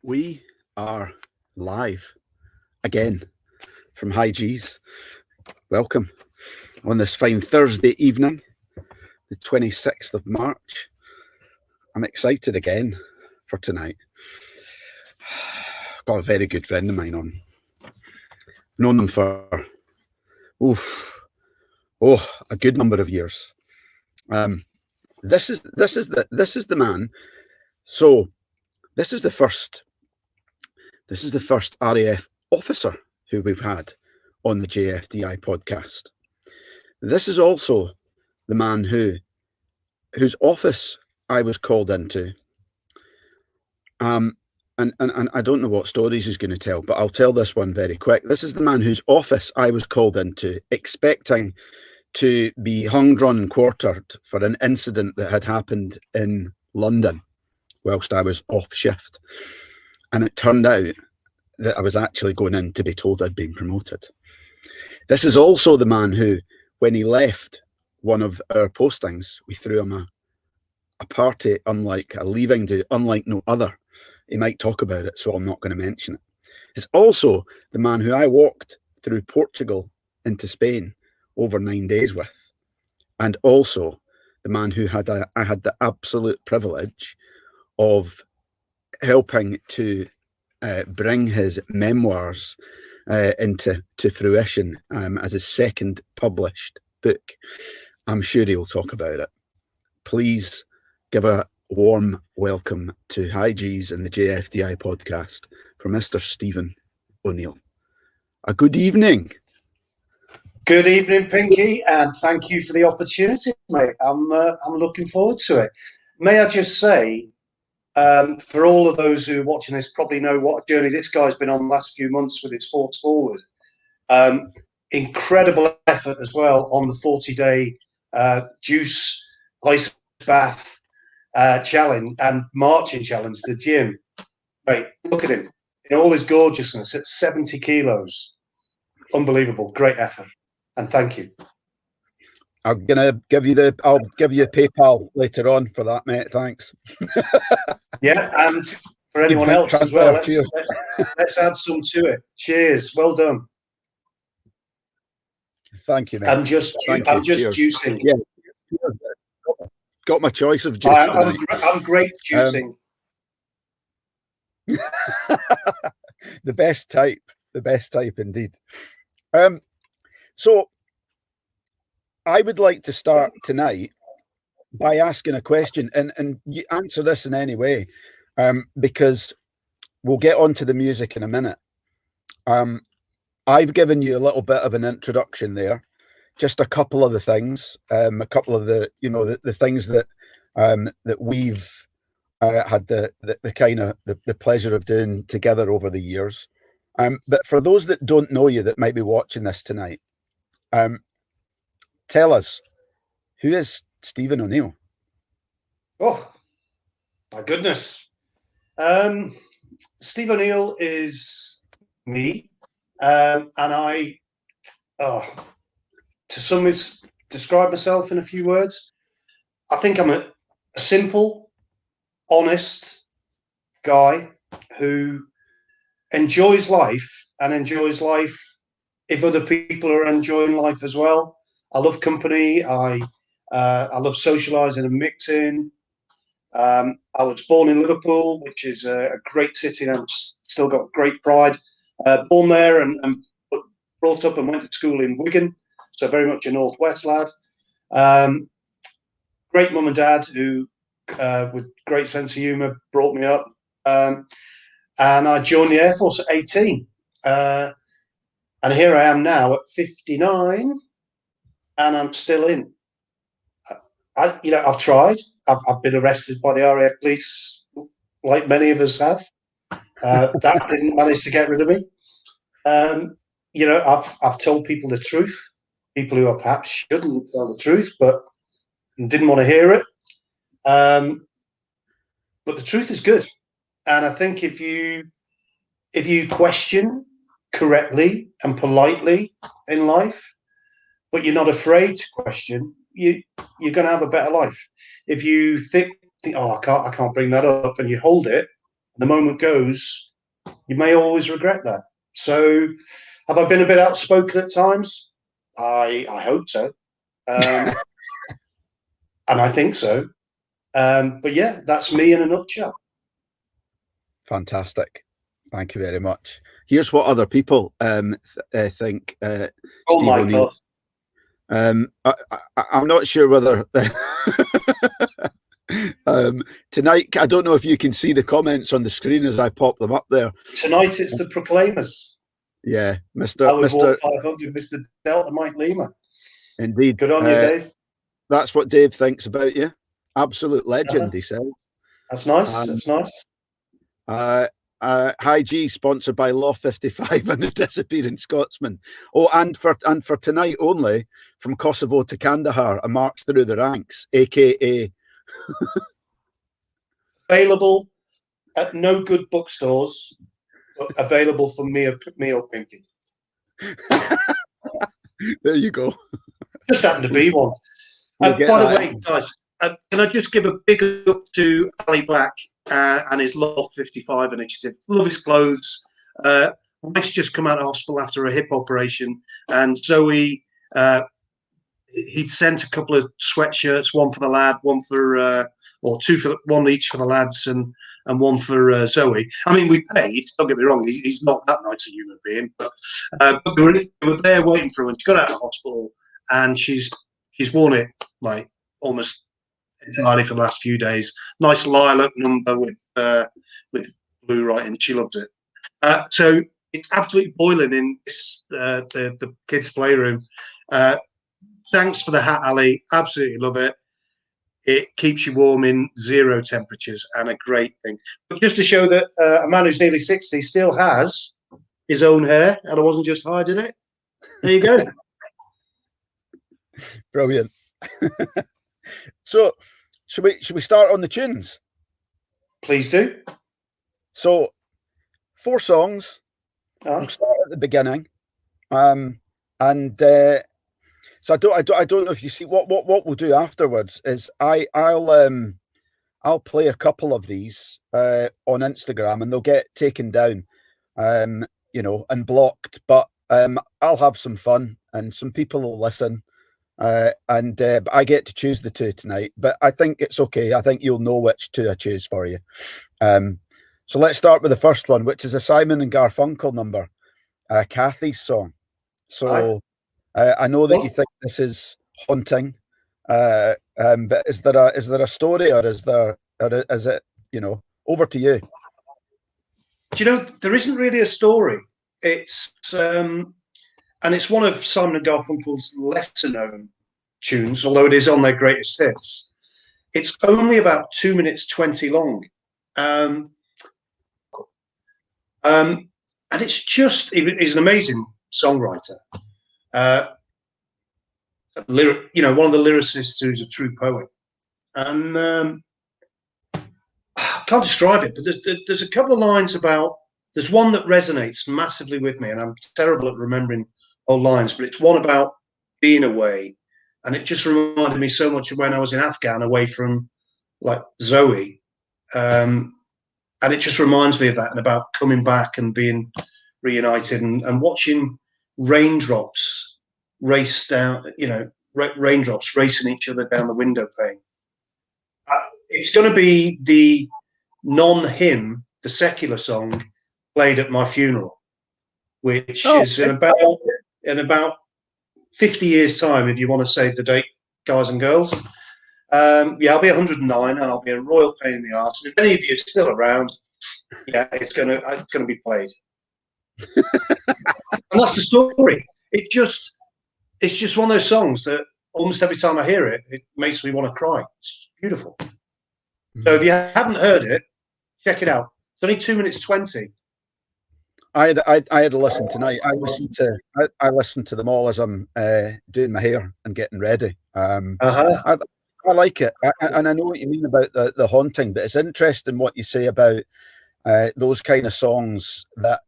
We are live again from High G's. Welcome on this fine Thursday evening, the 26th of March. I'm excited again for tonight. Got a very good friend of mine on. Known them for a good number of years. This is the man. So this is the first RAF officer who we've had on the JFDI podcast. This is also the man whose office I was called into. And I don't know what stories he's going to tell, but I'll tell this one very quick. This is the man whose office I was called into, expecting to be hung, drawn, and quartered for an incident that had happened in London whilst I was off shift. And it turned out that I was actually going in to be told I'd been promoted. This is also the man who, when he left one of our postings, we threw him a party unlike a leaving do, unlike no other. He might talk about it, so I'm not going to mention it. It's also the man who I walked through Portugal into Spain over 9 days with, and also the man who I had the absolute privilege of helping to bring his memoirs into fruition as his second published book. I'm sure he'll talk about it. Please give a warm welcome to High G's and the JFDI podcast from Mr. Stephen O'Neill. A good evening. Good evening, Pinky, and thank you for the opportunity, mate. I'm looking forward to it. May I just say, for all of those who are watching this probably know what a journey this guy's been on the last few months with his Forks Forward. Incredible effort as well on the 40-day juice ice bath challenge and marching challenge, the gym. Mate, look at him in all his gorgeousness at 70 kilos. Unbelievable. Great effort. And thank you. I'm gonna give you I'll give you a PayPal later on for that, mate. Thanks. Yeah, and for anyone else as well, let's add some to it. Cheers. Well done. Thank you, mate. I'm just juicing. Yeah. Got my choice of juice tonight. I'm great juicing. The best type indeed. So I would like to start tonight by asking a question, and you answer this in any way, because we'll get onto the music in a minute. I've given you a little bit of an introduction there, just a couple of the things, a couple of the things that that we've had the kind of the pleasure of doing together over the years. But for those that don't know you, that might be watching this tonight, tell us, who is Stephen O'Neill? Oh, my goodness. Steve O'Neill is me. And I, to describe myself in a few words, I think I'm a simple, honest guy who enjoys life and enjoys life if other people are enjoying life as well. I love company. I love socialising and mixing. I was born in Liverpool, which is a great city, and I've still got great pride. Born there and brought up and went to school in Wigan, so very much a Northwest lad. Great mum and dad who, with great sense of humour, brought me up. And I joined the Air Force at 18. And here I am now at 59, and I'm still in. I've tried. I've been arrested by the RAF police, like many of us have. That didn't manage to get rid of me. I've told people the truth, people who perhaps shouldn't tell the truth, but didn't want to hear it. But the truth is good, and I think if you question correctly and politely in life, but you're not afraid to question, you're going to have a better life. If you think, oh, I can't bring that up, and you hold it, the moment goes, you may always regret that. So, have I been a bit outspoken at times? I hope so, and I think so. But yeah, that's me in a nutshell. Fantastic. Thank you very much. Here's what other people think. Oh Steve my O'Neill. God. I'm not sure whether tonight, I don't know if you can see the comments on the screen as I pop them up there. Tonight it's the Proclaimers. Yeah, I would walk 500, Mr. Delta Mike Lima. Indeed. Good on you, Dave. That's what Dave thinks about you. Absolute legend, he said. That's nice. That's nice. High G, sponsored by Law 55 and the Disappearing Scotsman. Oh, and for tonight only, from Kosovo to Kandahar, a march through the ranks, aka available at no good bookstores, but available for me or Pinky. There you go. Just happened to be one. By the way, guys, can I just give a big up to Ali Black and his Law 55 initiative? Love his clothes. Wife's just come out of hospital after a hip operation, and Zoe, he'd sent a couple of sweatshirts, one for the lad, one for or two for one each for the lads, and one for Zoe. I mean, we paid. Don't get me wrong; he's not that nice a human being, but they were there waiting for her. And she got out of hospital, and she's worn it like almost entirely for the last few days. Nice lilac number with blue writing. She loved it. So it's absolutely boiling in this, the kids' playroom. Thanks for the hat, Ali. Absolutely love it. It keeps you warm in 0 temperatures, and a great thing. But just to show that a man who's nearly 60 still has his own hair, and I wasn't just hiding it. There you go. Brilliant. So, should we start on the tunes? Please do. So, 4 songs. We'll start at the beginning, so I don't know if you see what we'll do afterwards is I'll play a couple of these on Instagram, and they'll get taken down, and blocked. But I'll have some fun, and some people will listen, and I get to choose the 2 tonight. But I think it's okay. I think you'll know which 2 I choose for you. So let's start with the first one, which is a Simon and Garfunkel number, Kathy's song. So. I know that you think this is haunting, but is there a story, or is it over to you? Do you know, there isn't really a story. It's and it's one of Simon and Garfunkel's lesser known tunes, although it is on their greatest hits. It's only about 2 minutes 20 long, and it's just he's an amazing songwriter. One of the lyricists who's a true poet, and I can't describe it, but there's a couple of lines about. There's one that resonates massively with me, and I'm terrible at remembering whole lines, but it's one about being away, and it just reminded me so much of when I was in Afghan, away from like Zoe, and it just reminds me of that, and about coming back and being reunited, and watching raindrops race down, raindrops racing each other down the window pane. It's going to be the non-hymn, the secular song played at my funeral, which is in about 50 years' time, if you want to save the date, guys and girls. I'll be 109, and I'll be a royal pain in the arse. And if any of you are still around, it's going to be played. And that's the story. It's just one of those songs that almost every time I hear it, it makes me want to cry. It's beautiful. So if you haven't heard it, check it out. It's only 2 minutes 20. I had a listen tonight. I listened to them all as I'm doing my hair and getting ready. I like it, and I know what you mean about the haunting. But it's interesting what you say about those kind of songs that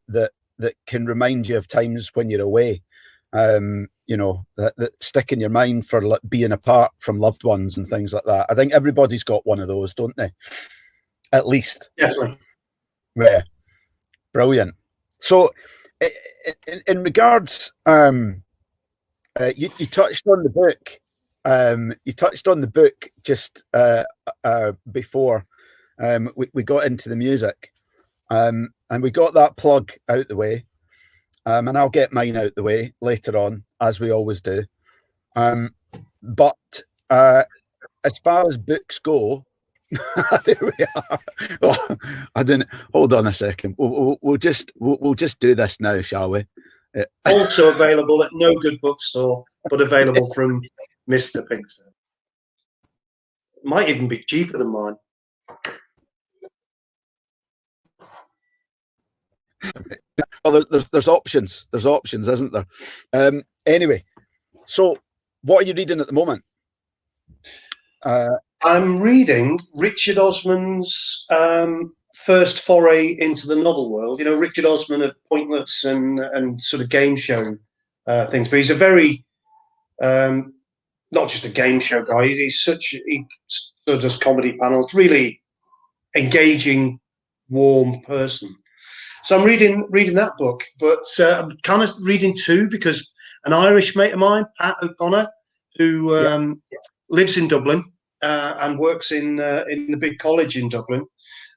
can remind you of times when you're away. That stick in your mind for being apart from loved ones and things like that. I think everybody's got one of those, don't they? At least. Definitely. Yeah, brilliant. So, in regards, you touched on the book. You touched on the book just before we got into the music, and we got that plug out the way, and I'll get mine out the way later on, as we always do. But as far as books go, there we are. Oh, I didn't. Hold on a second. We'll just do this now, shall we? Also available at no good bookstore, but available from Mr. Pinkster. Might even be cheaper than mine. Well, there's options. There's options, isn't there? Anyway, so what are you reading at the moment? I'm reading Richard Osman's first foray into the novel world. You know, Richard Osman of Pointless and sort of game show things, but he's a very not just a game show guy. He sort of does comedy panels. Really engaging, warm person. So I'm reading that book, but I'm kind of reading two because an Irish mate of mine, Pat O'Connor, who lives in Dublin and works in the big college in Dublin.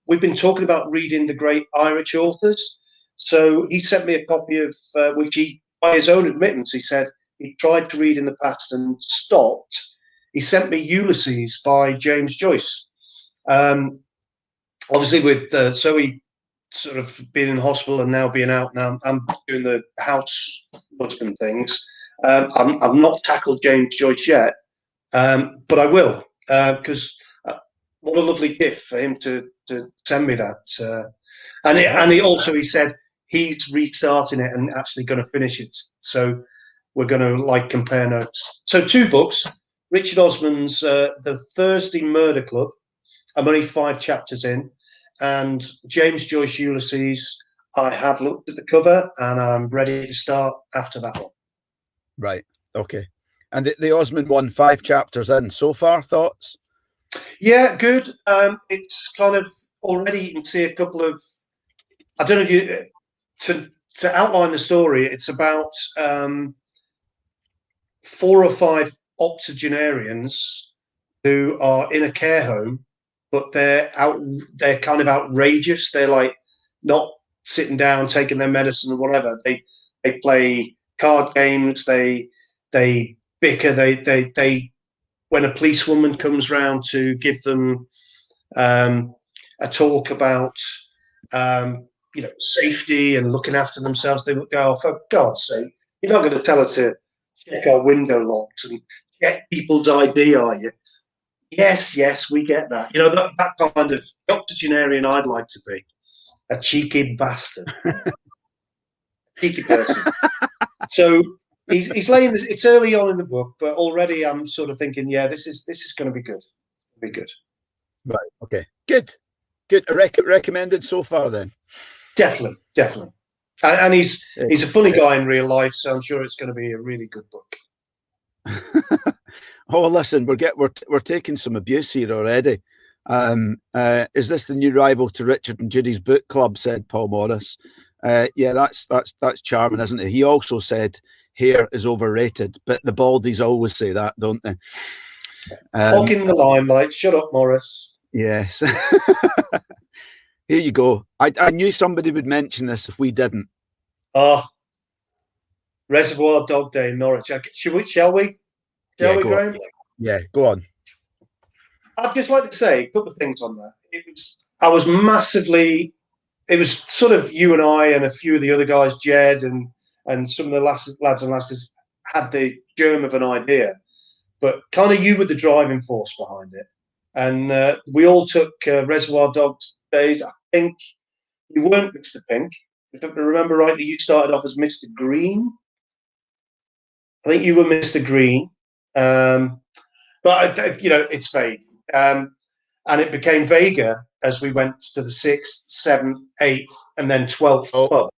We've been talking about reading the great Irish authors. So he sent me a copy of which he, by his own admittance, he said he tried to read in the past and stopped. He sent me Ulysses by James Joyce. Obviously, with Zoe sort of being in hospital and now being out, now I'm doing the house husband things. I've not tackled James Joyce yet, but I will, because what a lovely gift for him to send me that. And he also, he said he's restarting it and actually going to finish it. So we're going to compare notes. So two books, Richard Osman's The Thursday Murder Club. I'm only 5 chapters in. And James Joyce Ulysses, I have looked at the cover and I'm ready to start after that one. Right. Okay. And the Osman one, 5 chapters in so far, thoughts? Yeah, good. It's kind of already, you can see a couple of, I don't know if you, to outline the story, it's about 4 or 5 octogenarians who are in a care home, but they're kind of outrageous. They're like not sitting down, taking their medicine or whatever. They play card games. They bicker. They when a policewoman comes round to give them a talk about safety and looking after themselves, they would go, oh, for God's sake, you're not going to tell her to check our window locks and check people's ID, are you? Yes, we get that. You know, that kind of octogenarian I'd like to be. A cheeky bastard. Cheeky person. So he's laying this, it's early on in the book, but already I'm sort of thinking, yeah, this is going to be good. Be good. Right. Okay. Good. Recommended so far then? Definitely. And he's a funny guy in real life, so I'm sure it's going to be a really good book. Oh, listen, we're taking some abuse here already. Is this the new rival to Richard and Judy's book club? Said Paul Morris. Yeah, that's charming, isn't it? He also said hair is overrated, but the baldies always say that, don't they? Hogging the limelight. Shut up, Morris. Yes. Here you go. I knew somebody would mention this if we didn't. Reservoir Dog Day in Norwich. Shall we? Shall we, Graham? Yeah, go on. I'd just like to say a couple of things on that. It was sort of you and I and a few of the other guys, Jed and some of the lads and lasses had the germ of an idea, but kind of you were the driving force behind it. And we all took Reservoir Dogs days. I think you weren't Mr. Pink. If I remember rightly, you started off as Mr. Green. I think you were Mr. Green. But it's vague. And it became vaguer as we went to the 6th, 7th, 8th, and then 12th club.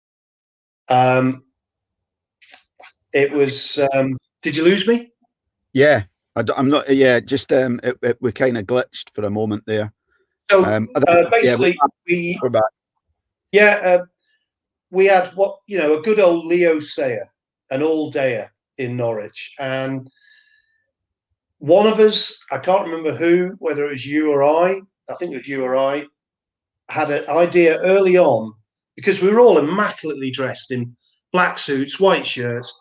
It was. Did you lose me? Yeah, I'm not. Yeah, just we kind of glitched for a moment there. So basically, we're back. Yeah, we had a good old Leo Sayer, an all-dayer in Norwich, and one of us, I can't remember who, whether it was you or I think it was you or I, had an idea early on, because we were all immaculately dressed in black suits, white shirts,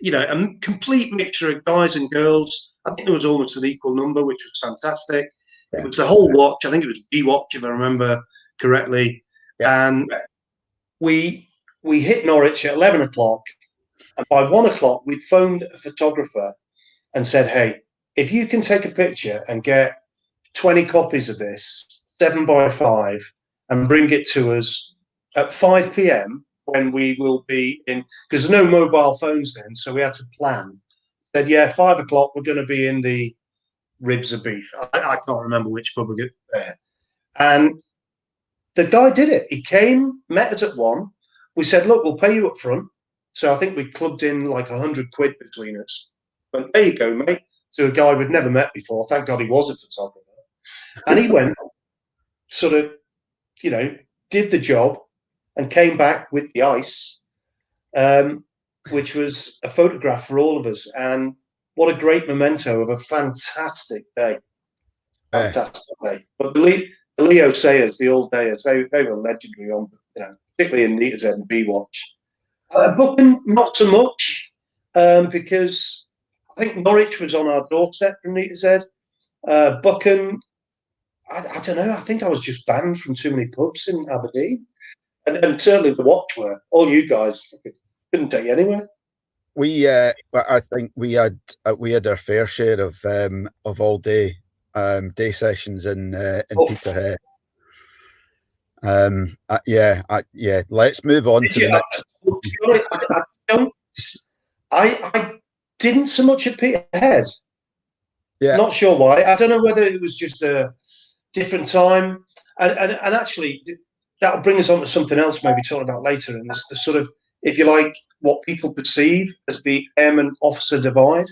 a complete mixture of guys and girls. I think there was almost an equal number, which was fantastic. Yeah. It was the whole watch. I think it was B-Watch, if I remember correctly. Yeah. And we hit Norwich at 11 o'clock. And by 1 o'clock, we'd phoned a photographer and said, hey, if you can take a picture and get 20 copies of this, 7x5, and bring it to us at 5 p.m. when we will be in, because there's no mobile phones then, so we had to plan. Said, yeah, 5 o'clock, we're going to be in the Ribs of Beef. I can't remember which pub we get there. And the guy did it. He came, met us at 1. We said, look, we'll pay you up front. So I think we clubbed in like 100 quid between us. But there you go, mate. To a guy we'd never met before. Thank God he was a photographer. And he went, sort of, did the job and came back with the ice, which was a photograph for all of us. And what a great memento of a fantastic day. Fantastic day. But the Leo Sayers, the old dayers, they were legendary on, particularly in Neater's Head and B-Watch. Buchan, not so much, because I think Norwich was on our doorstep from Neater's Head. Buchan, I don't know. I think I was just banned from too many pubs in Aberdeen, and certainly the Watch were. All you guys couldn't take you anywhere. I think we had our fair share of all day sessions in Peterhead. Let's move on to the next. I didn't so much at Peterhead. Yeah. Not sure why. I don't know whether it was just a different time. And actually, that'll bring us on to something else maybe talking about later. And it's the sort of, if you like, what people perceive as the airman officer divide.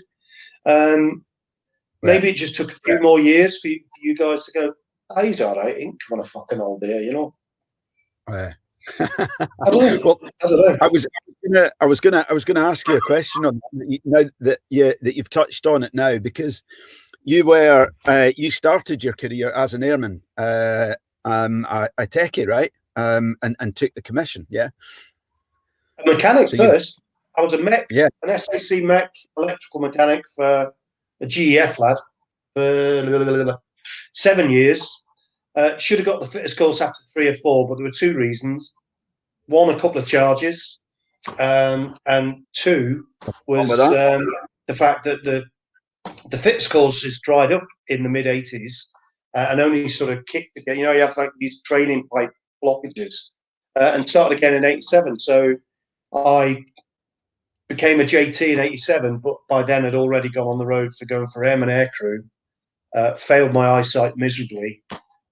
Maybe it just took a few more years for you guys to go, oh, he's all right. He ain't come on a fucking old day, I don't know. Well, I don't know. I was gonna ask you a question on now that you've touched on it now, because you started your career as an airman, a techie, right? And took the commission, yeah. A mechanic first. I was a mech, an SAC mech, electrical mechanic for a GEF lad for 7 years. Should have got the fitters course after 3 or 4, but there were 2 reasons. 1, a couple of charges, and 2 was the fact that the fitters courses dried up in the mid 80s and only sort of kicked again. You have like these training pipe blockages, and started again in 87. So I became a JT in 87, but by then had already gone on the road for going for airman aircrew. Failed my eyesight miserably,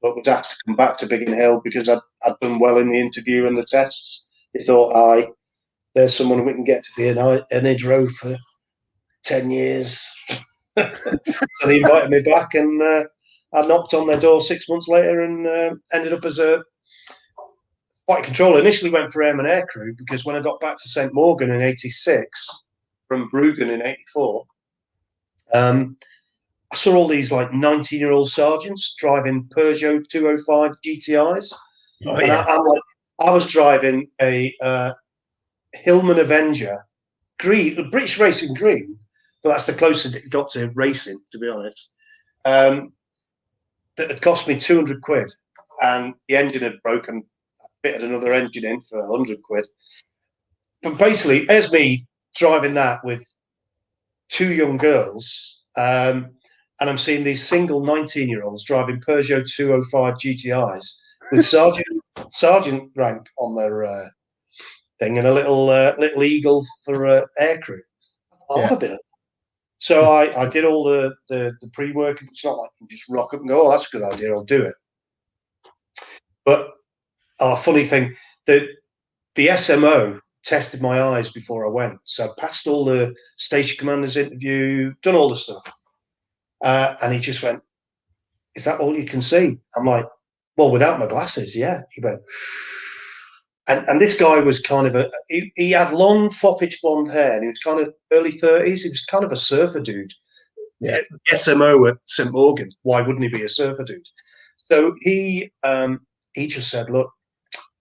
but was asked to come back to Biggin Hill because I'd done well in the interview and the tests. They thought, there's someone we can get to be an hydro for 10 years. So they invited me back, and I knocked on their door 6 months later and ended up as a flight controller. Initially went for airman aircrew because when I got back to St Morgan in 86 from Bruggen in 84, I saw all these like 19-year-old sergeants driving Peugeot 205 GTIs. Oh, and yeah. I was driving a Hillman Avenger green, British Racing green, but that's the closest it got to racing, to be honest. That had cost me 200 quid, and the engine had broken. I fitted another engine in for 100 quid. But basically, there's me driving that with 2 young girls, and I'm seeing these single 19-year-olds driving Peugeot 205 GTIs with sergeant rank on their thing and a little eagle for aircrew. I'll have a bit of that. So I did all the pre-work. It's not like you can just rock up and go, oh, that's a good idea, I'll do it. But funny thing, the SMO tested my eyes before I went. So I passed all the station commander's interview, done all the stuff. And he just went, is that all you can see? I'm like, well, without my glasses, yeah. He went, And this guy was kind of he had long foppish blonde hair, and he was kind of early 30s. He was kind of a surfer dude. Yeah. SMO at St Morgan. Why wouldn't he be a surfer dude? So he just said, look,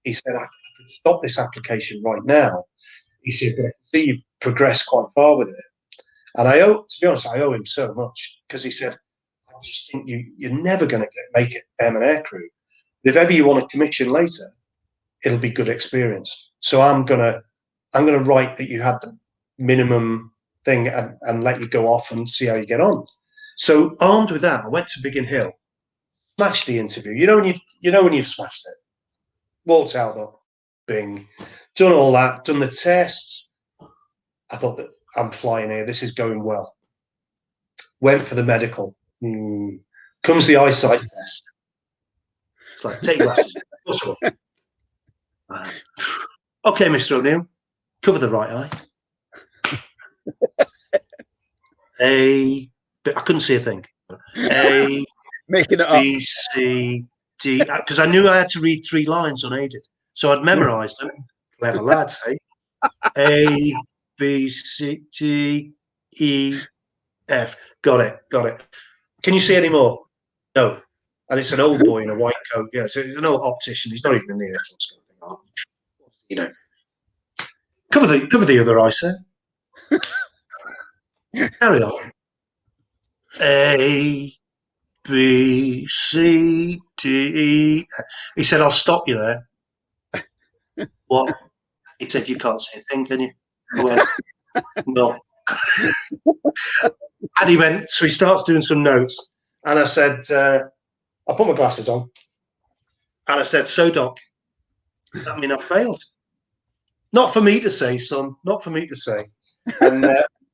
he said, I could stop this application right now. He said, but I see you've progressed quite far with it. And to be honest, I owe him so much, because he said, I just think you're never going to make it airman aircrew. But if ever you want a commission later, it'll be good experience. So I'm gonna write that you had the minimum thing and let you go off and see how you get on. So armed with that, I went to Biggin Hill, smashed the interview. You know when you've smashed it. Walked out though, bing, done all that, done the tests. I thought that I'm flying here. This is going well. Went for the medical. Comes the eyesight test. It's like, take glasses. Okay, Mr. O'Neill, cover the right eye. I couldn't see a thing. A, Making it B, up. C, D, because I knew I had to read 3 lines unaided. So I'd memorised them. Clever lad, say. A, B, C, D, E, F. Got it. Can you see any more? No. And it's an old boy in a white coat. Yeah, so it's an old optician. He's not even in the Air Force. You know. Cover the other eye, sir. Carry on. A, B, C, D, E. He said, I'll stop you there. What? He said, you can't see a thing, can you? I went, no. And he went, so he starts doing some notes. And I said, I put my glasses on. And I said, so, Doc, that mean I failed? Not for me to say, son. Not for me to say. And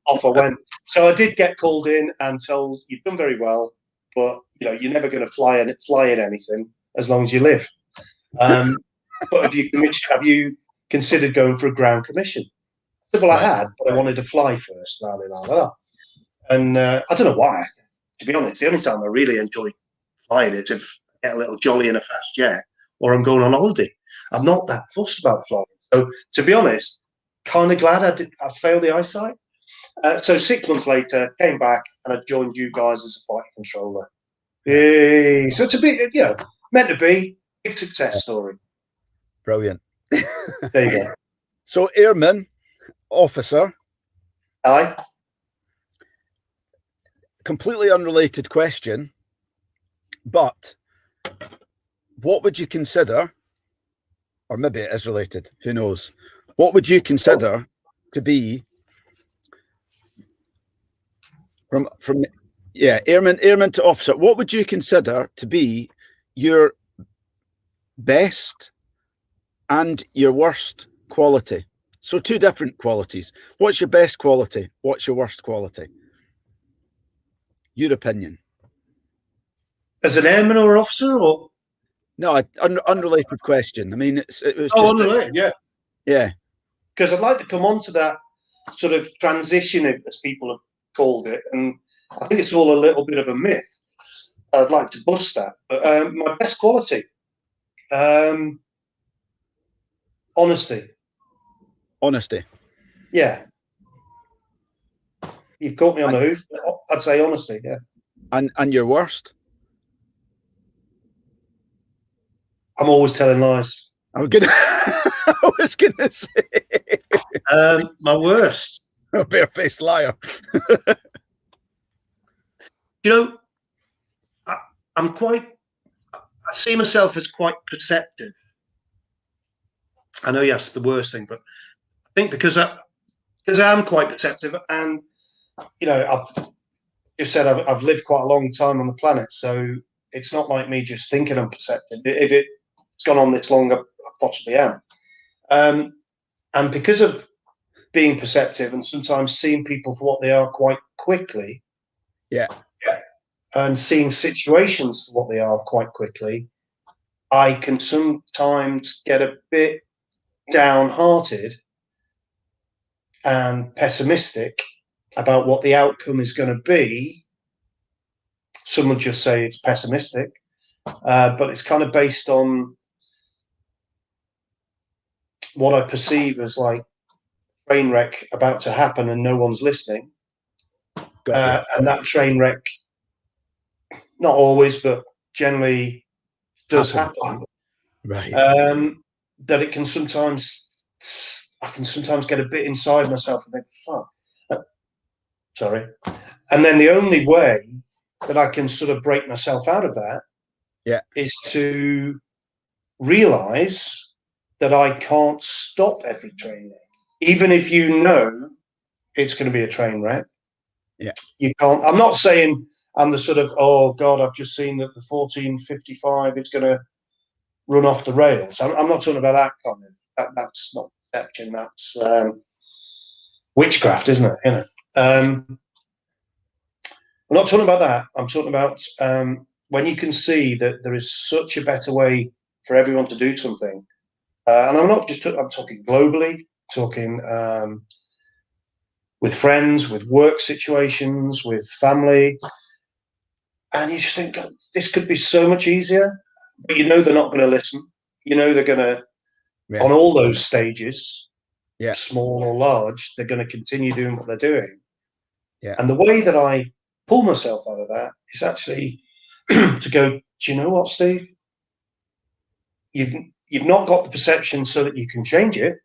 off I went. So I did get called in and told, you've done very well, but you're never going to fly in anything as long as you live. But have you considered going for a ground commission? I said, well, I had, but I wanted to fly first. And I don't know why. To be honest, the only time I really enjoy flying is if I get a little jolly in a fast jet or I'm going on holiday. I'm not that fussed about flying. So to be honest, kind of glad I failed the eyesight. So 6 months later, came back and I joined you guys as a flight controller. Yay. So it's a bit, meant to be. Big success story. Brilliant. There you go. So airman, officer. Aye. Completely unrelated question, but what would you consider, or maybe it is related, who knows, what would you consider to be from airman to officer, what would you consider to be your best and your worst quality? So 2 different qualities. What's your best quality? What's your worst quality? Your opinion. As an airman or officer, or no, unrelated question. I mean, it was just unrelated, yeah. Because I'd like to come on to that sort of transition, as people have called it, and I think it's all a little bit of a myth. I'd like to bust that. But my best quality, honesty. Honesty. Yeah. You've caught me on the hoof. I'd say honesty, yeah. And your worst? I'm always telling lies. I was gonna say. My worst. A barefaced liar. I see myself as quite perceptive. I know you asked the worst thing, but I think because I'm quite perceptive, and I've just said I've lived quite a long time on the planet, so it's not like me just thinking I'm perceptive. If it's gone on this long, I possibly am. And because of being perceptive and sometimes seeing people for what they are quite quickly, and seeing situations for what they are quite quickly, I can sometimes get a bit downhearted and pessimistic about what the outcome is going to be. Some would just say it's pessimistic, but it's kind of based on what I perceive as like train wreck about to happen and no one's listening. And that train wreck, not always, but generally does happen. Right. That it can sometimes, I can sometimes get a bit inside myself and think, fuck, sorry. And then the only way that I can sort of break myself out of that is to realize that I can't stop every train wreck. Even if you know it's going to be a train wreck, you can't. I'm not saying I'm the sort of, oh God, I've just seen that the 1455 it's going to run off the rails. I'm not talking about that kind of. That's not perception. That's witchcraft, isn't it? You know. I'm not talking about that. I'm talking about when you can see that there is such a better way for everyone to do something. And I'm not just. I'm talking globally. Talking with friends, with work situations, with family, and you just think, God, this could be so much easier. But you know they're not going to listen. You know they're going to, on all those stages, small or large, they're going to continue doing what they're doing. And the way that I pull myself out of that is actually to go, do you know what, Steve? You've not got the perception so that you can change it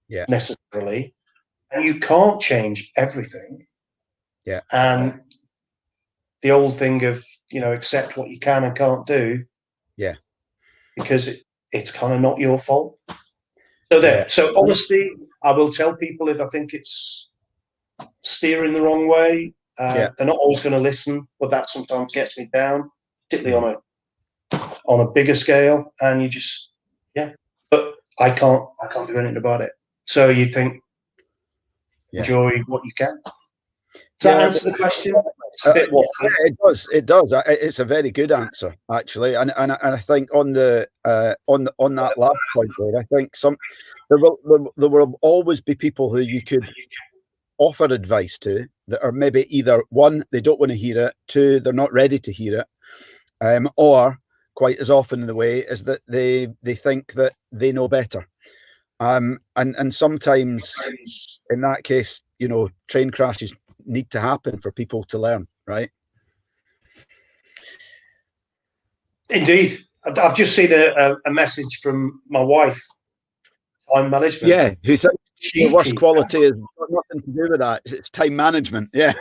necessarily, and you can't change everything. And the old thing of, accept what you can and can't do. Because it's kind of not your fault. So there. So honesty, I will tell people if I think it's steering the wrong way. They're not always going to listen, but that sometimes gets me down, particularly on a bigger scale. And you just, but I can't do anything about it. So you think, enjoy what you can. Does that answer the question? It's a bit waffly. It does. It's a very good answer, actually. And I think on that last point there, I think there will always be people who you could offer advice to that are maybe either one, they don't want to hear it, two, they're not ready to hear it, or quite as often in the way is that they think that they know better. And sometimes in that case, train crashes need to happen for people to learn, right? Indeed. I've just seen a message from my wife, time management. Yeah, who thinks the worst quality has got nothing to do with that. It's time management. Yeah.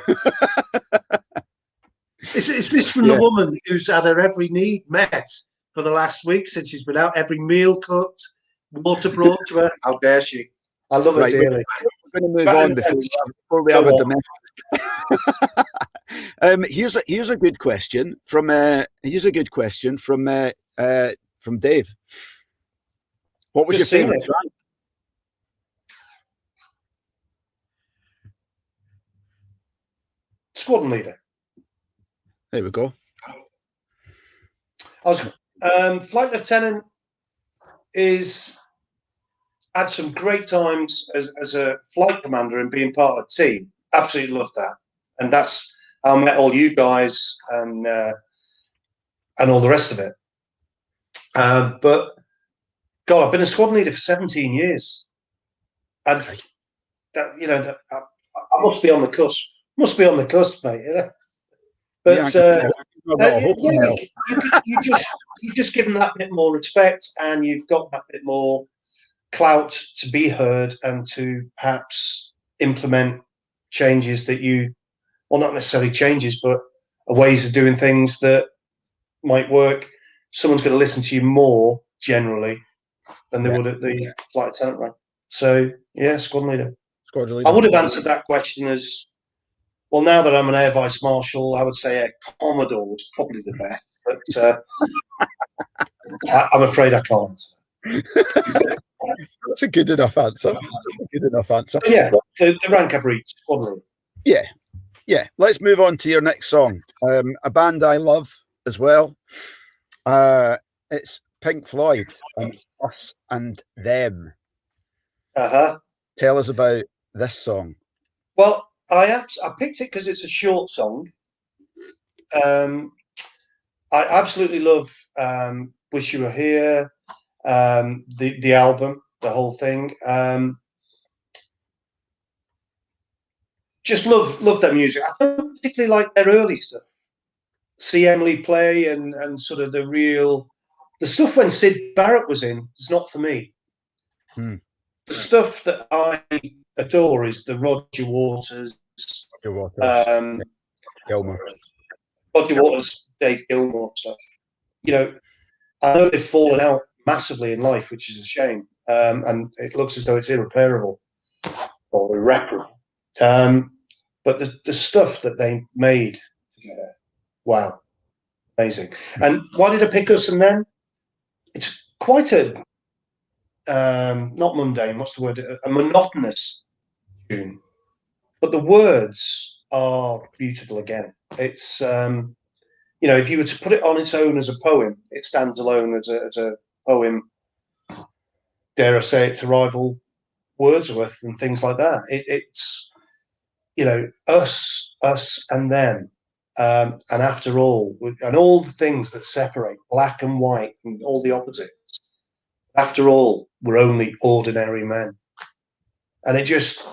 Is this from the woman who's had her every need met for the last week since she's been out? Every meal cooked, water brought to her. How dare she? I love her dearly. We're going to move on before we have a domestic. Here's a good question from Dave. What was your favorite track? Squadron leader. There we go. I was flight lieutenant. Had some great times as a flight commander and being part of the team. Absolutely loved that, and that's how I met all you guys and all the rest of it. But God, I've been a squadron leader for 17 years, and that I must be on the cusp. Must be on the cusp, mate. But you've just given that bit more respect, and you've got that bit more clout to be heard and to perhaps implement changes that not necessarily changes, but ways of doing things that might work. Someone's going to listen to you more generally than they would at the flight attendant rank. So squadron leader. I would have answered that question as well. Now that I'm an air vice marshal, I would say Air Commodore was probably the best, but I'm afraid I can't. That's a good enough answer. Yeah, the rank I've reached, squadron leader. Yeah. Let's move on to your next song. A band I love as well. It's Pink Floyd and Us and Them. Tell us about this song. Well, I picked it because it's a short song. I absolutely love "Wish You Were Here," the album. the whole thing. Just love their music. I don't particularly like their early stuff. See Emily play and sort of the stuff when Syd Barrett was in. It's not for me. Hmm. The stuff that I adore is the Roger Waters, Gilmore. Roger Waters, Dave Gilmore stuff. You know, I know they've fallen out massively in life, which is a shame, and it looks as though it's irreparable or irreparable. But the stuff that they made together, wow, amazing. And why did I pick Us and Them? It's quite a not mundane. What's the word? A monotonous tune, but the words are beautiful. Again, it's if you were to put it on its own as a poem, it stands alone as a poem. Dare I say it, to rival Wordsworth and things like that. It's us and them, and after all, and all the things that separate black and white and all the opposites. After all, we're only ordinary men, and it just,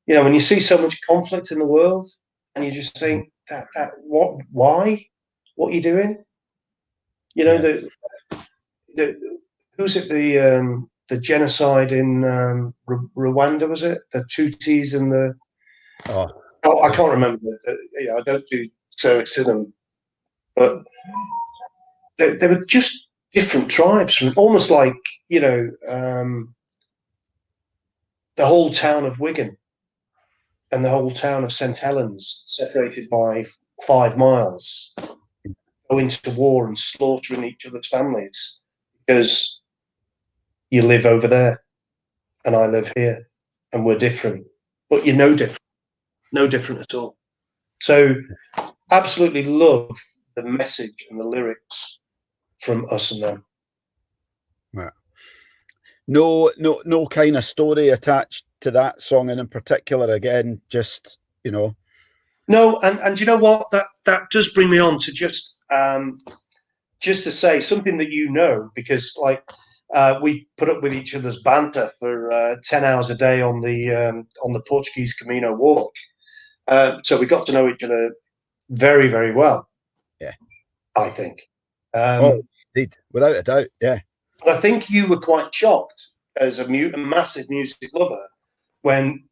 when you see so much conflict in the world, and you just think that why, what are you doing? The who's it? The genocide in Rwanda, was it? The Tutsis and the I can't remember. I don't do service to them, but they were just different tribes, from almost like the whole town of Wigan and the whole town of St Helens, separated by 5 miles, go into war and slaughtering each other's families because you live over there and I live here and we're different, but you're no different at all. So absolutely love the message and the lyrics from Us and Them. Yeah. No kind of story attached to that song, and in particular, again, just No, and you know what? That does bring me on to just to say something that because we put up with each other's banter for 10 hours a day on the Portuguese Camino walk. So we got to know each other very, very well. Yeah, I think. Indeed, without a doubt. Yeah. But I think you were quite shocked as a massive music lover when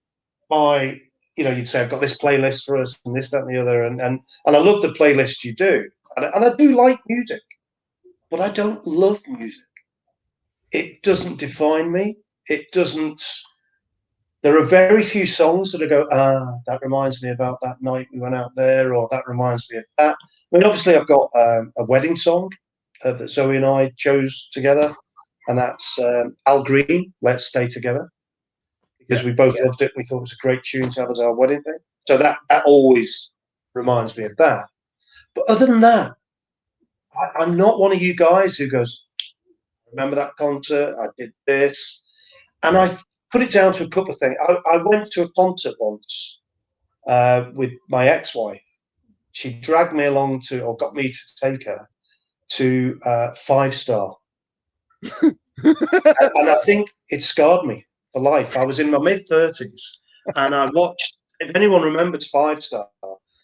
you'd say, I've got this playlist for us and this, that, and the other. And I love the playlist you do. And I do like music, but I don't love music. It doesn't define me. It doesn't. There are very few songs that I go, that reminds me about that night we went out there, or that reminds me of that. I mean, obviously, I've got a wedding song that Zoe and I chose together, and that's Al Green, Let's Stay Together, because we both loved it. We thought it was a great tune to have as our wedding thing. So that always reminds me of that. But other than that, I'm not one of you guys who goes, remember that concert? I did this. And I put it down to a couple of things. I went to a concert once with my ex-wife. She dragged me along or got me to take her to 5 Star. And I think it scarred me for life. I was in my mid-30s and I watched, if anyone remembers 5 Star,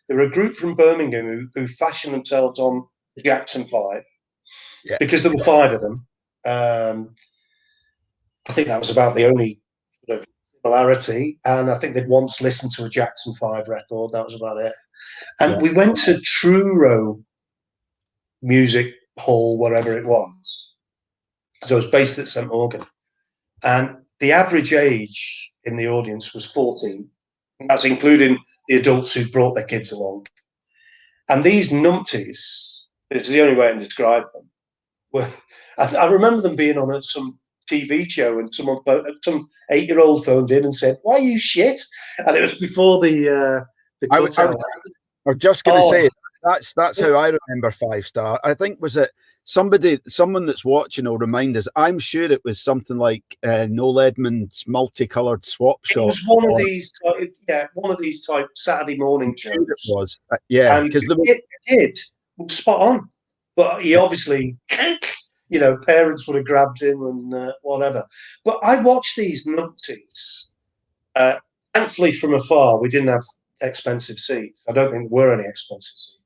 they were a group from Birmingham who fashioned themselves on the Jackson 5 because there were 5 of them. I think that was about the only sort of similarity. And I think they'd once listened to a Jackson 5 record. That was about it. And we went to Truro Music Hall, whatever it was. So it was based at St Morgan. And the average age in the audience was 14. That's including the adults who brought their kids along. And these numpties, it's the only way I can describe them, were, I remember them being on some TV show and some 8-year-old phoned in and said, "Why are you shit?" And it was before the I was just going to say that's how I remember 5 Star. I think was it someone that's watching will remind us. I'm sure it was something like Noel Edmonds' multicolored swap shop. It was one of these type Saturday morning shows. It was, because the kid was spot on, but he obviously parents would have grabbed him and whatever. But I watched these numpties. Thankfully, from afar, we didn't have expensive seats. I don't think there were any expensive seats.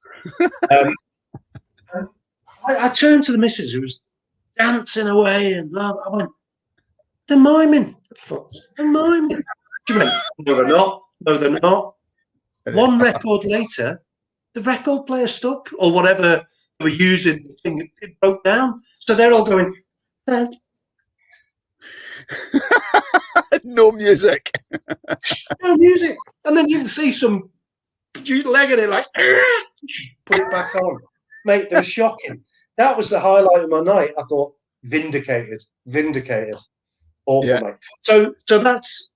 I turned to the missus, who was dancing away, and I went, "They're miming. They're miming." She went, "No, they're not. No, they're not." One record later, the record player stuck, or whatever they were using, the thing, it broke down. So they're all going, No music. no music. And then you can see some leg in it, like, put it back on. Mate, they were shocking. That was the highlight of my night. I thought, vindicated. Awful, Yeah. mate. So that's,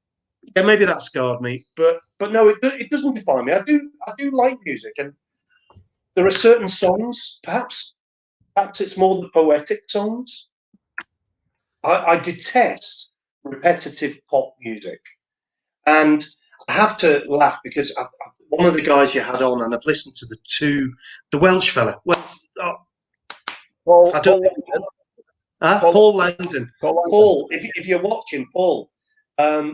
maybe that scarred me, but no, it doesn't define me. I do like music, and there are certain songs, perhaps it's more the poetic songs. I detest repetitive pop music, and I have to laugh because one of the guys you had on, and I've listened to the Welsh fella. Paul Langdon. Paul, if you're watching, Paul, I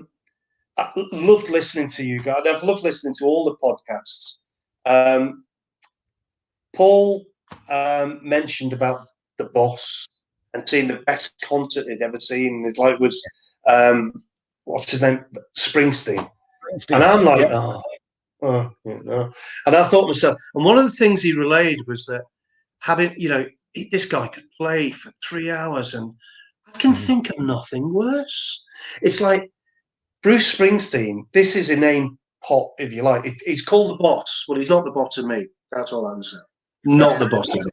loved listening to you guys. I've loved listening to all the podcasts. Paul mentioned about the Boss and seeing the best concert he'd ever seen. It was what's his name, Springsteen. And I'm like, no. And I thought to myself, and one of the things he relayed was that having, this guy could play for 3 hours, and I can think of nothing worse. It's like Bruce Springsteen. This is inane pop, if you like. He's called the boss. Well, he's not the boss of me. That's all I'm saying. Not the boss of me.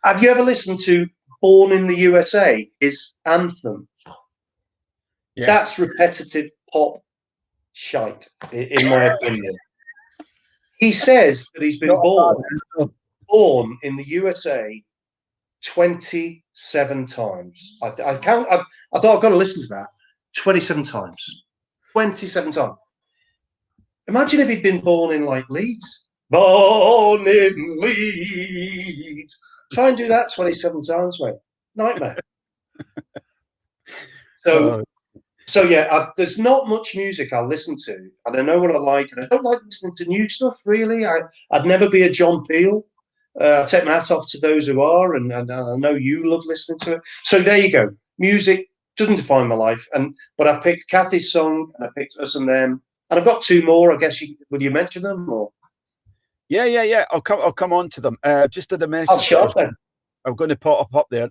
Have you ever listened to Born in the USA, his anthem? Yeah. That's repetitive pop shite, in my opinion. He says that he's been born in the USA 27 times. I thought I've got to listen to that 27 times. 27 times. Imagine if he'd been born in like Leeds. Born in Leeds. Try and do that 27 times, mate. Nightmare. So yeah, there's not much music I'll listen to, and I know what I like, and I don't like listening to new stuff, really. I'd never be a John Peel. I take my hat off to those who are, and I know you love listening to it. So there you go. Music doesn't define my life, but I picked Kathy's song, and I picked Us and Them, and I've got two more. I guess will you mention them or? Yeah. I'll come on to them. Just did a message. I'll shut them. I'm going to pop up there.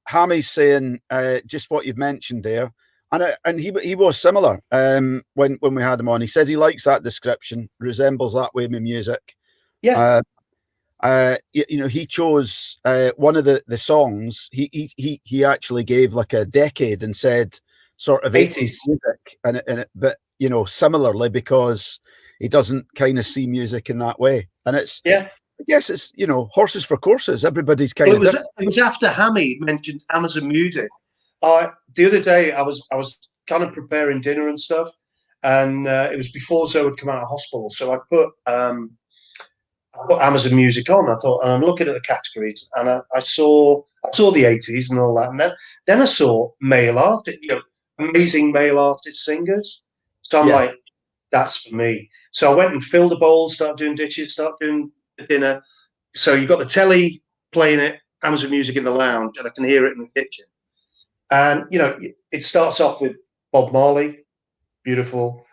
Hammy's saying just what you've mentioned there, and he was similar when we had him on. He says he likes that description, resembles that way with music. Yeah. He chose one of the songs. He actually gave like a decade and said sort of 80s music, but similarly, because he doesn't kind of see music in that way, and it's I guess it's horses for courses. Everybody's kind of. It was after Hammy mentioned Amazon Music. The other day I was kind of preparing dinner and stuff, and it was before Zoe had come out of hospital, so I put Amazon Music on. I thought, and I'm looking at the categories, and I saw the 80s and all that, and then I saw male artists, amazing male artist singers. So I'm like, that's for me. So I went and filled a bowl, started doing dishes, started doing dinner. So you got the telly playing it, Amazon Music in the lounge, and I can hear it in the kitchen. And it starts off with Bob Marley, beautiful.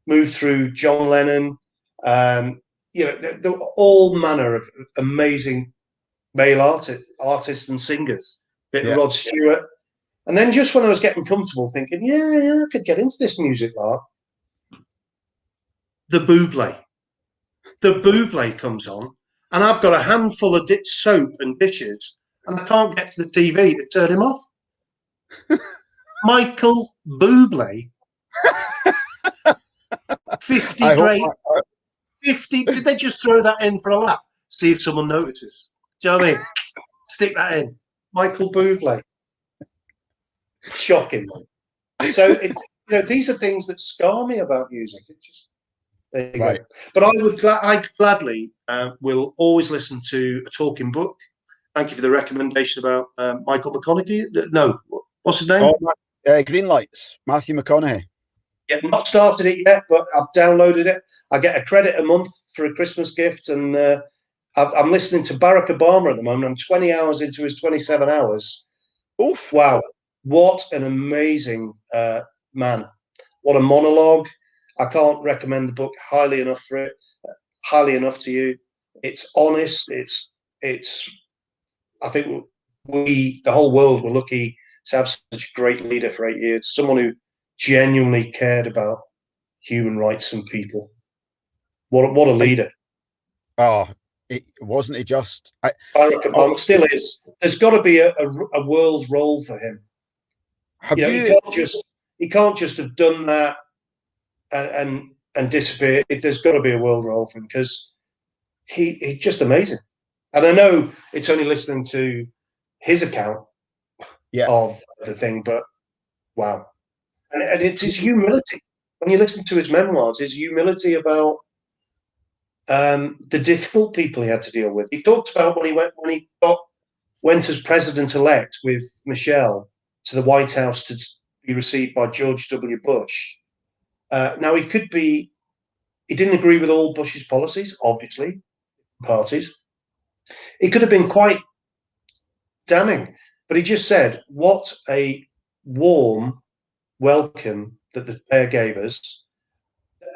Move through John Lennon. There were all manner of amazing male artists and singers. Bit of Rod Stewart. And then just when I was getting comfortable, thinking, I could get into this music, Lark. The Bublé comes on, and I've got a handful of soap and dishes, and I can't get to the TV to turn him off. Michael Bublé. 50 great. 50. Did they just throw that in for a laugh? See if someone notices. Do you know what I mean? Stick that in. Michael Bublé. Shocking, man. So these are things that scar me about music. It's just there you go. But I gladly will always listen to a talking book. Thank you for the recommendation about Michael McConaughey. No, what's his name? Green Lights, Matthew McConaughey. Yeah, not started it yet, but I've downloaded it. I get a credit a month for a Christmas gift, and I'm listening to Barack Obama at the moment. I'm 20 hours into his 27 hours. Oof. Wow, what an amazing man. What a monologue. I can't recommend the book highly enough to you. It's honest. It's I think the whole world, were lucky to have such a great leader for 8 years, someone who genuinely cared about human rights and people. What a leader. Oh, wasn't he just? Barack Obama still is. There's got to be a world role for him. He can't just have done that and disappear. There's got to be a world role for him, because he's just amazing. And I know it's only listening to his account of the thing, but wow. And it's his humility. When you listen to his memoirs, his humility about the difficult people he had to deal with. He talked about when he went as president-elect with Michelle to the White House to be received by George W. Bush. Now, he didn't agree with all Bush's policies, obviously, parties. He could have been quite damning, but he just said, what a warm welcome that the pair gave us.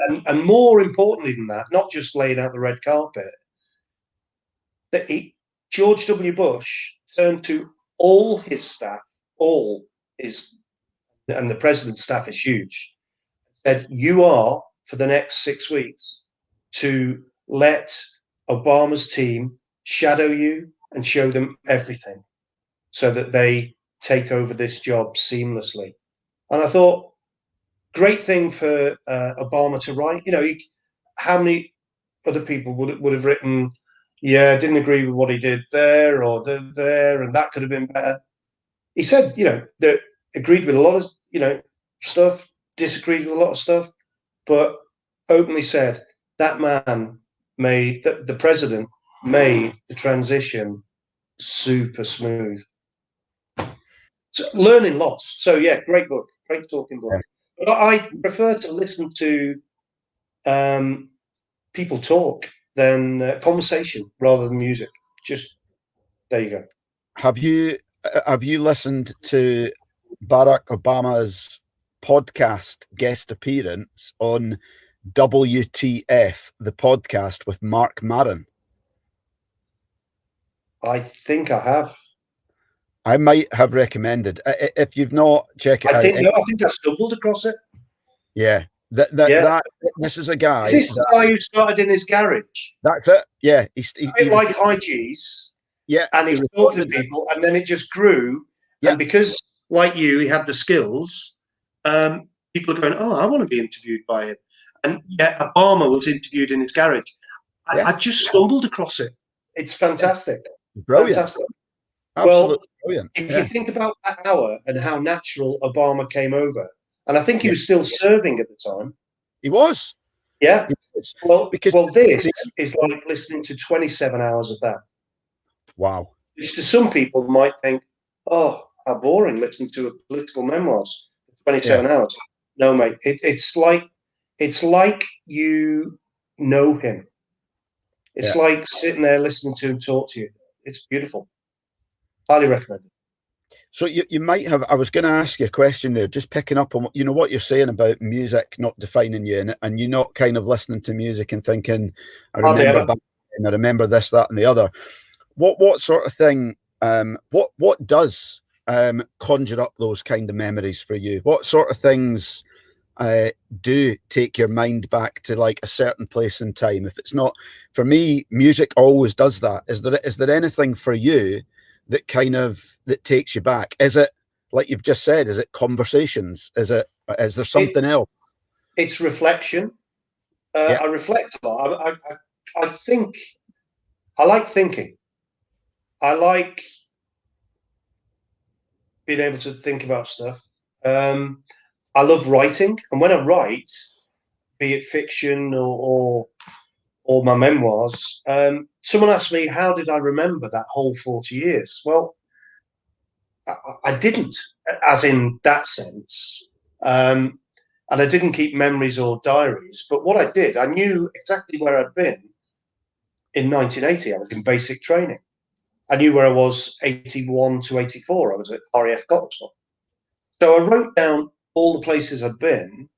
And more importantly than that, not just laying out the red carpet, that George W. Bush turned to all his staff, and the president's staff is huge, said, you are, for the next 6 weeks, to let Obama's team shadow you and show them everything so that they take over this job seamlessly. And I thought, great thing for Obama to write. How many other people would have written, yeah, didn't agree with what he did there or there, and that could have been better. He said, that agreed with a lot of, stuff, disagreed with a lot of stuff, but openly said that the president made the transition super smooth. So, learning lots. So yeah, great book, great talking book. But I prefer to listen to people talk than conversation rather than music. Just there you go. Have you listened to Barack Obama's podcast guest appearance on WTF, the podcast with Mark Maron? I think I have. I might have recommended. If you've not, check it out. I think I stumbled across it. Yeah. This is a guy. Is this the guy who started in his garage? That's it. Yeah. A bit like High G's. Yeah. And he's talking to people, and then it just grew. Yeah. And because, like you, he had the skills, people are going, oh, I want to be interviewed by him. And yeah, Obama was interviewed in his garage. I just stumbled across it. It's fantastic. Brilliant. Fantastic. Absolutely brilliant. If you think about that hour and how natural Obama came over, and I think he was still serving at the time. He was. Yeah. He was. Well, this is like listening to 27 hours of that. Wow. Which to some people might think, oh, how boring listening to a political memoirs for 27 hours. No, mate. It's like you know him. It's like sitting there listening to him talk to you. It's beautiful. Highly recommended. So you might have. I was going to ask you a question there, just picking up on what you're saying about music not defining you, and you not kind of listening to music and thinking, I remember this, that, and the other. What sort of thing? What does conjure up those kind of memories for you? What sort of things do take your mind back to like a certain place in time? If it's not, for me, music always does that. Is there anything for you that takes you back? Is it, like you've just said, is it conversations? Is there something else? It's reflection. I reflect a lot. I think. I like thinking. I like being able to think about stuff. I love writing, and when I write, be it fiction or my memoirs, to someone asked me, how did I remember that whole 40 years? Well, I didn't, as in that sense. And I didn't keep memories or diaries. But what I did, I knew exactly where I'd been in 1980. I was in basic training. I knew where I was 81 to 84. I was at RAF Cottesmore. So I wrote down all the places I'd been,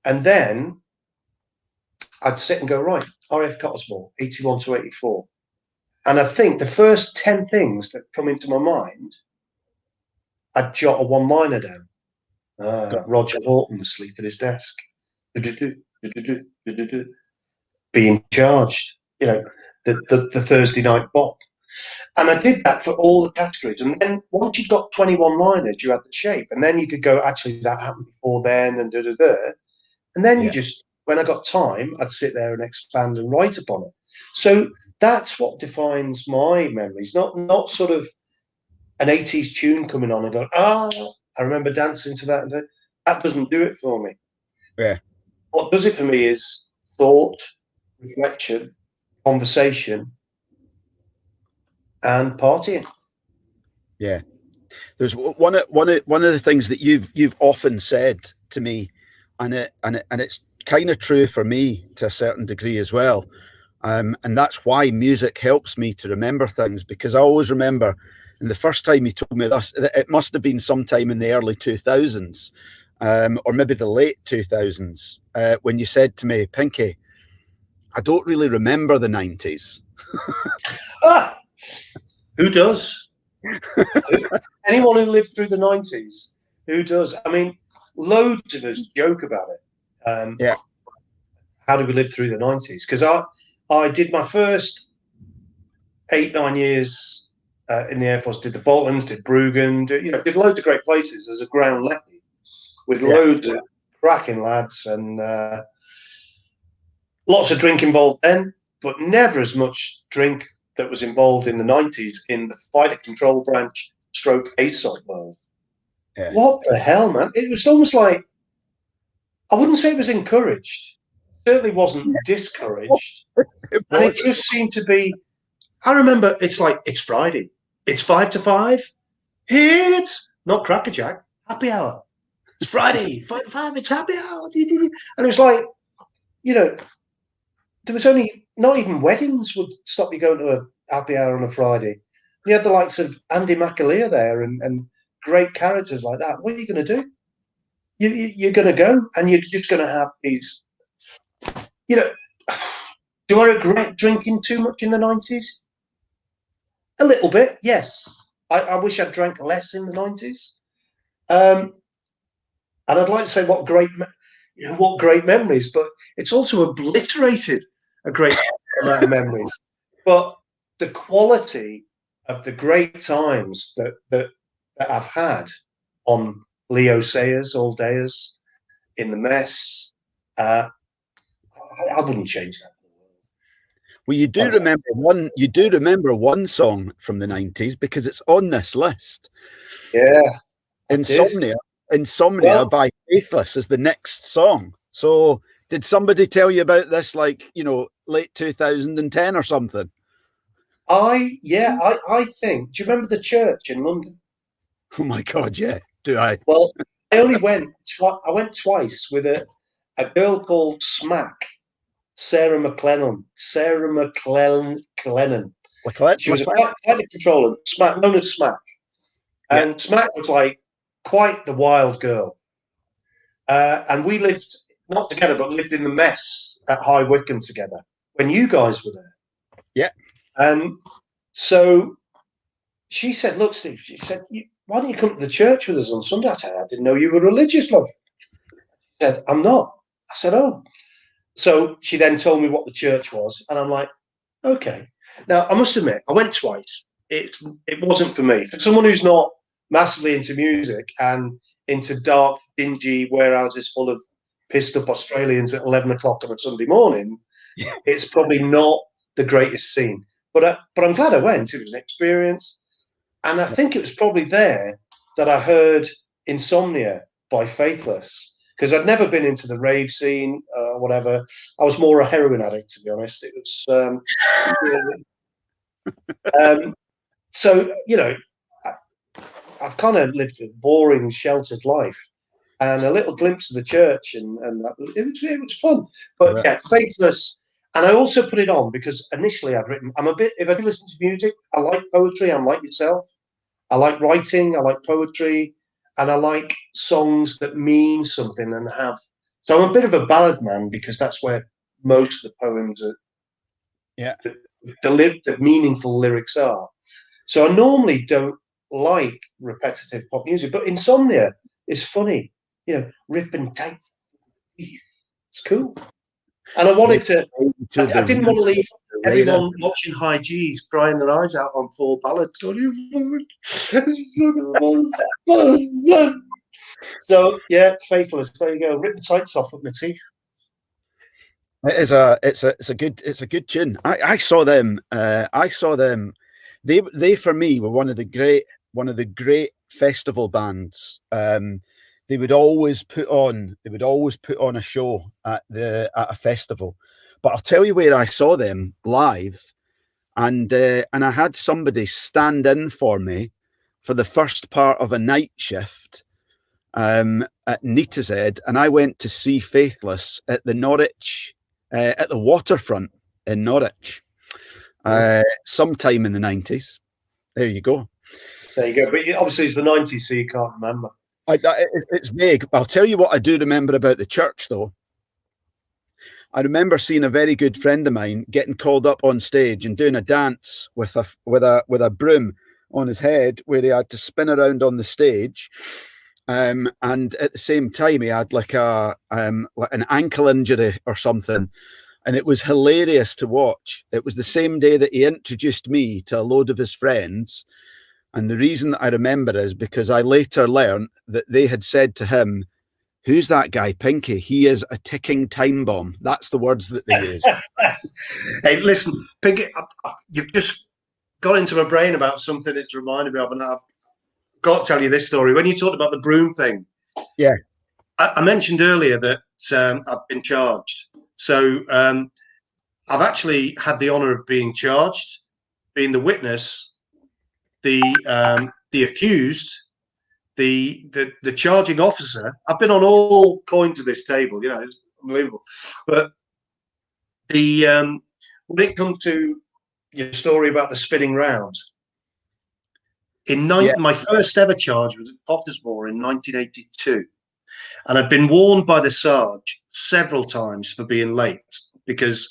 and then I'd sit and go, right, RAF Cottesmore, 81 to 84. And I think the first 10 things that come into my mind, I'd jot a one-liner down. Roger Horton asleep at his desk. Being charged, the Thursday night bop. And I did that for all the categories. And then once you got 21 liners, you had the shape. And then you could go, actually, that happened before then, and da-da-da. And then you just, when I got time, I'd sit there and expand and write upon it. So that's what defines my memories, not sort of an 80s tune coming on and going, I remember dancing to that. And that doesn't do it for me. Yeah. What does it for me is thought, reflection, conversation, and partying. Yeah. There's one of the things that you've often said to me, and it's kind of true for me to a certain degree as well. And that's why music helps me to remember things, because I always remember, and the first time you told me this, it must have been sometime in the early 2000s, or maybe the late 2000s, when you said to me, Pinky, I don't really remember the 90s. Who does? Anyone who lived through the 90s, who does? I mean, loads of us joke about it. How did we live through the 90s? Because I did my first 8-9 years in the Air Force, did the Falklands, did Bruggen, did loads of great places as a ground leopard with loads of cracking lads, and lots of drink involved then, but never as much drink that was involved in the 90s in the fighter control branch stroke ASOC world. Yeah. What the hell, man? It was almost like, I wouldn't say it was encouraged. It certainly wasn't discouraged. And it just seemed to be, I remember it's like, it's Friday. It's 5 to 5. It's not crackerjack, happy hour. It's Friday, 5 to 5, it's happy hour. And it was like, there was only, not even weddings would stop you going to a happy hour on a Friday. You had the likes of Andy McAleer there and great characters like that. What are you going to do? You're going to go, and you're just going to have these, do I regret drinking too much in the 90s? A little bit, yes. I wish I'd drank less in the 90s. And I'd like to say what great memories, but it's also obliterated a great amount of memories. But the quality of the great times that I've had on Leo Sayers, all dayers, in the mess, I wouldn't change that. Well, you do remember one song from the 90s because it's on this list. Yeah. Insomnia by Faithless is the next song. So did somebody tell you about this, like, late 2010 or something? I think, do you remember the church in London? Oh my God, yeah. Do I? Well, I only went I went twice with a girl called Smack, Sarah McLennan. She was a fighter controller, Smack, known as Smack. And Smack was like quite the wild girl. And we lived, not together, but lived in the mess at High Wycombe together when you guys were there. Yeah. And so she said, look, Steve, she said, why don't you come to the church with us on Sunday? I said, I didn't know you were religious, love. She said, I'm not. I said, oh. So she then told me what the church was, and I'm like, okay. Now, I must admit, I went twice. It wasn't for me. For someone who's not massively into music and into dark, dingy warehouses full of pissed up Australians at 11 o'clock on a Sunday morning, it's probably not the greatest scene. But I'm glad I went. It was an experience. And I think it was probably there that I heard Insomnia by Faithless. because I'd never been into the rave scene, whatever. I was more a heroin addict, to be honest. It was, so I've kind of lived a boring, sheltered life, and a little glimpse of the church, and that it was fun. But yeah, Faithless. And I also put it on because initially I'd written. If I do listen to music, I like poetry. I'm like yourself. I like writing. I like poetry, and I like songs that mean something and have. So I'm a bit of a ballad man because that's where most of the poems are. Yeah. The meaningful lyrics are. So I normally don't like repetitive pop music, but Insomnia is funny. Ripping tight. It's cool. And I wanted to. I didn't want to leave everyone watching High G's crying their eyes out on 4 ballads. So yeah, Faithless. There you go. Ripping tights off with my teeth. It's a good tune. I saw them. They for me were one of the great festival bands. They would always put on a show at a festival. But I'll tell you where I saw them live, and I had somebody stand in for me for the first part of a night shift at Neatishead, and I went to see Faithless at the Norwich at the waterfront in Norwich sometime in the 90s. There you go. There you go. But obviously it's the 90s, so you can't remember. It's vague. I'll tell you what I do remember about the church, though. I remember seeing a very good friend of mine getting called up on stage and doing a dance with a broom on his head, where he had to spin around on the stage. And at the same time, he had like an ankle injury or something, and it was hilarious to watch. It was the same day that he introduced me to a load of his friends, and the reason that I remember is because I later learned that they had said to him, "Who's that guy, Pinky? He is a ticking time bomb." That's the words that they used. Hey, listen, Pinky, you've just got into my brain about something it's reminded me of, and I've got to tell you this story. When you talked about the broom thing, yeah, I mentioned earlier that I've been charged. So I've actually had the honour of being charged, being the witness, the accused, the charging officer. I've been on all coins of this table. It's unbelievable. But when it comes to your story about the spinning round, my first ever charge was at Pottersmore in 1982. And I'd been warned by the Sarge several times for being late, because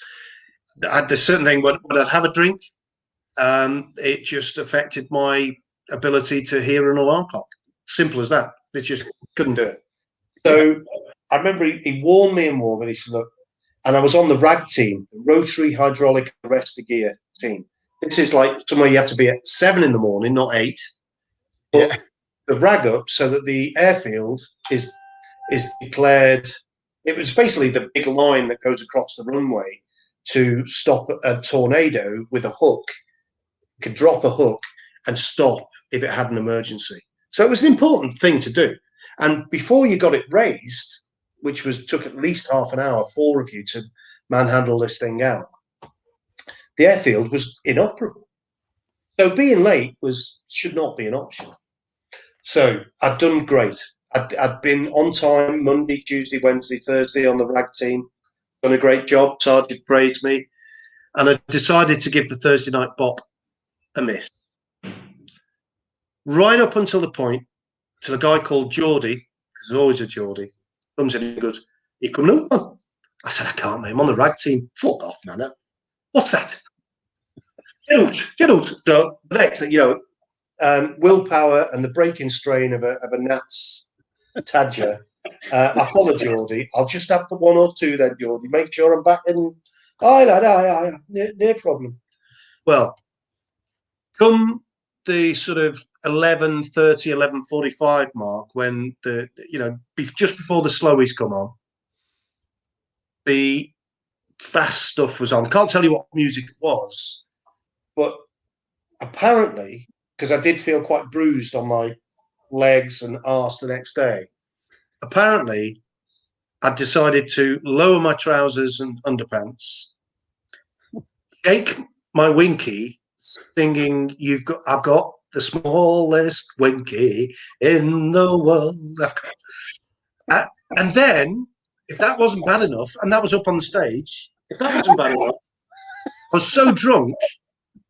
there's certain thing when I'd have a drink, it just affected my ability to hear an alarm clock. Simple as that. They just couldn't do it. So I remember he warned me, and he said, look, and I was on the RAG team, the Rotary Hydraulic Arrestor Gear team. This is like somewhere you have to be at 7 in the morning, not 8. But the RAG up so that the airfield is declared. It was basically the big line that goes across the runway to stop a tornado with a hook. You could drop a hook and stop if it had an emergency. So it was an important thing to do. And before you got it raised, which took at least half an hour, 4 of you to manhandle this thing out, the airfield was inoperable. So being late should not be an option. So I'd done great. I'd been on time Monday, Tuesday, Wednesday, Thursday on the RAG team. Done a great job. Sergeant praised me. And I decided to give the Thursday night bop a miss. Right up until the point, till a guy called Geordie, because there's always a Geordie, comes in and goes, "You coming up?" I said, "I can't, mate. I'm on the RAG team." "Fuck off, man. What's that?" Get out. So the next thing, willpower and the breaking strain of a Nats Tadger. I follow Geordie. "I'll just have the 1 or 2 then, Geordie. Make sure I'm back in." "Aye, lad, aye. No problem." Well, come the sort of 11:30, 11:45 mark, when just before the slowies come on, the fast stuff was on. I can't tell you what music it was, but apparently, because I did feel quite bruised on my legs and arse the next day, apparently I decided to lower my trousers and underpants, shake my winky, singing, I've got the smallest winky in the world. And then, if that wasn't bad enough, and that was up on the stage, if that wasn't bad enough, I was so drunk,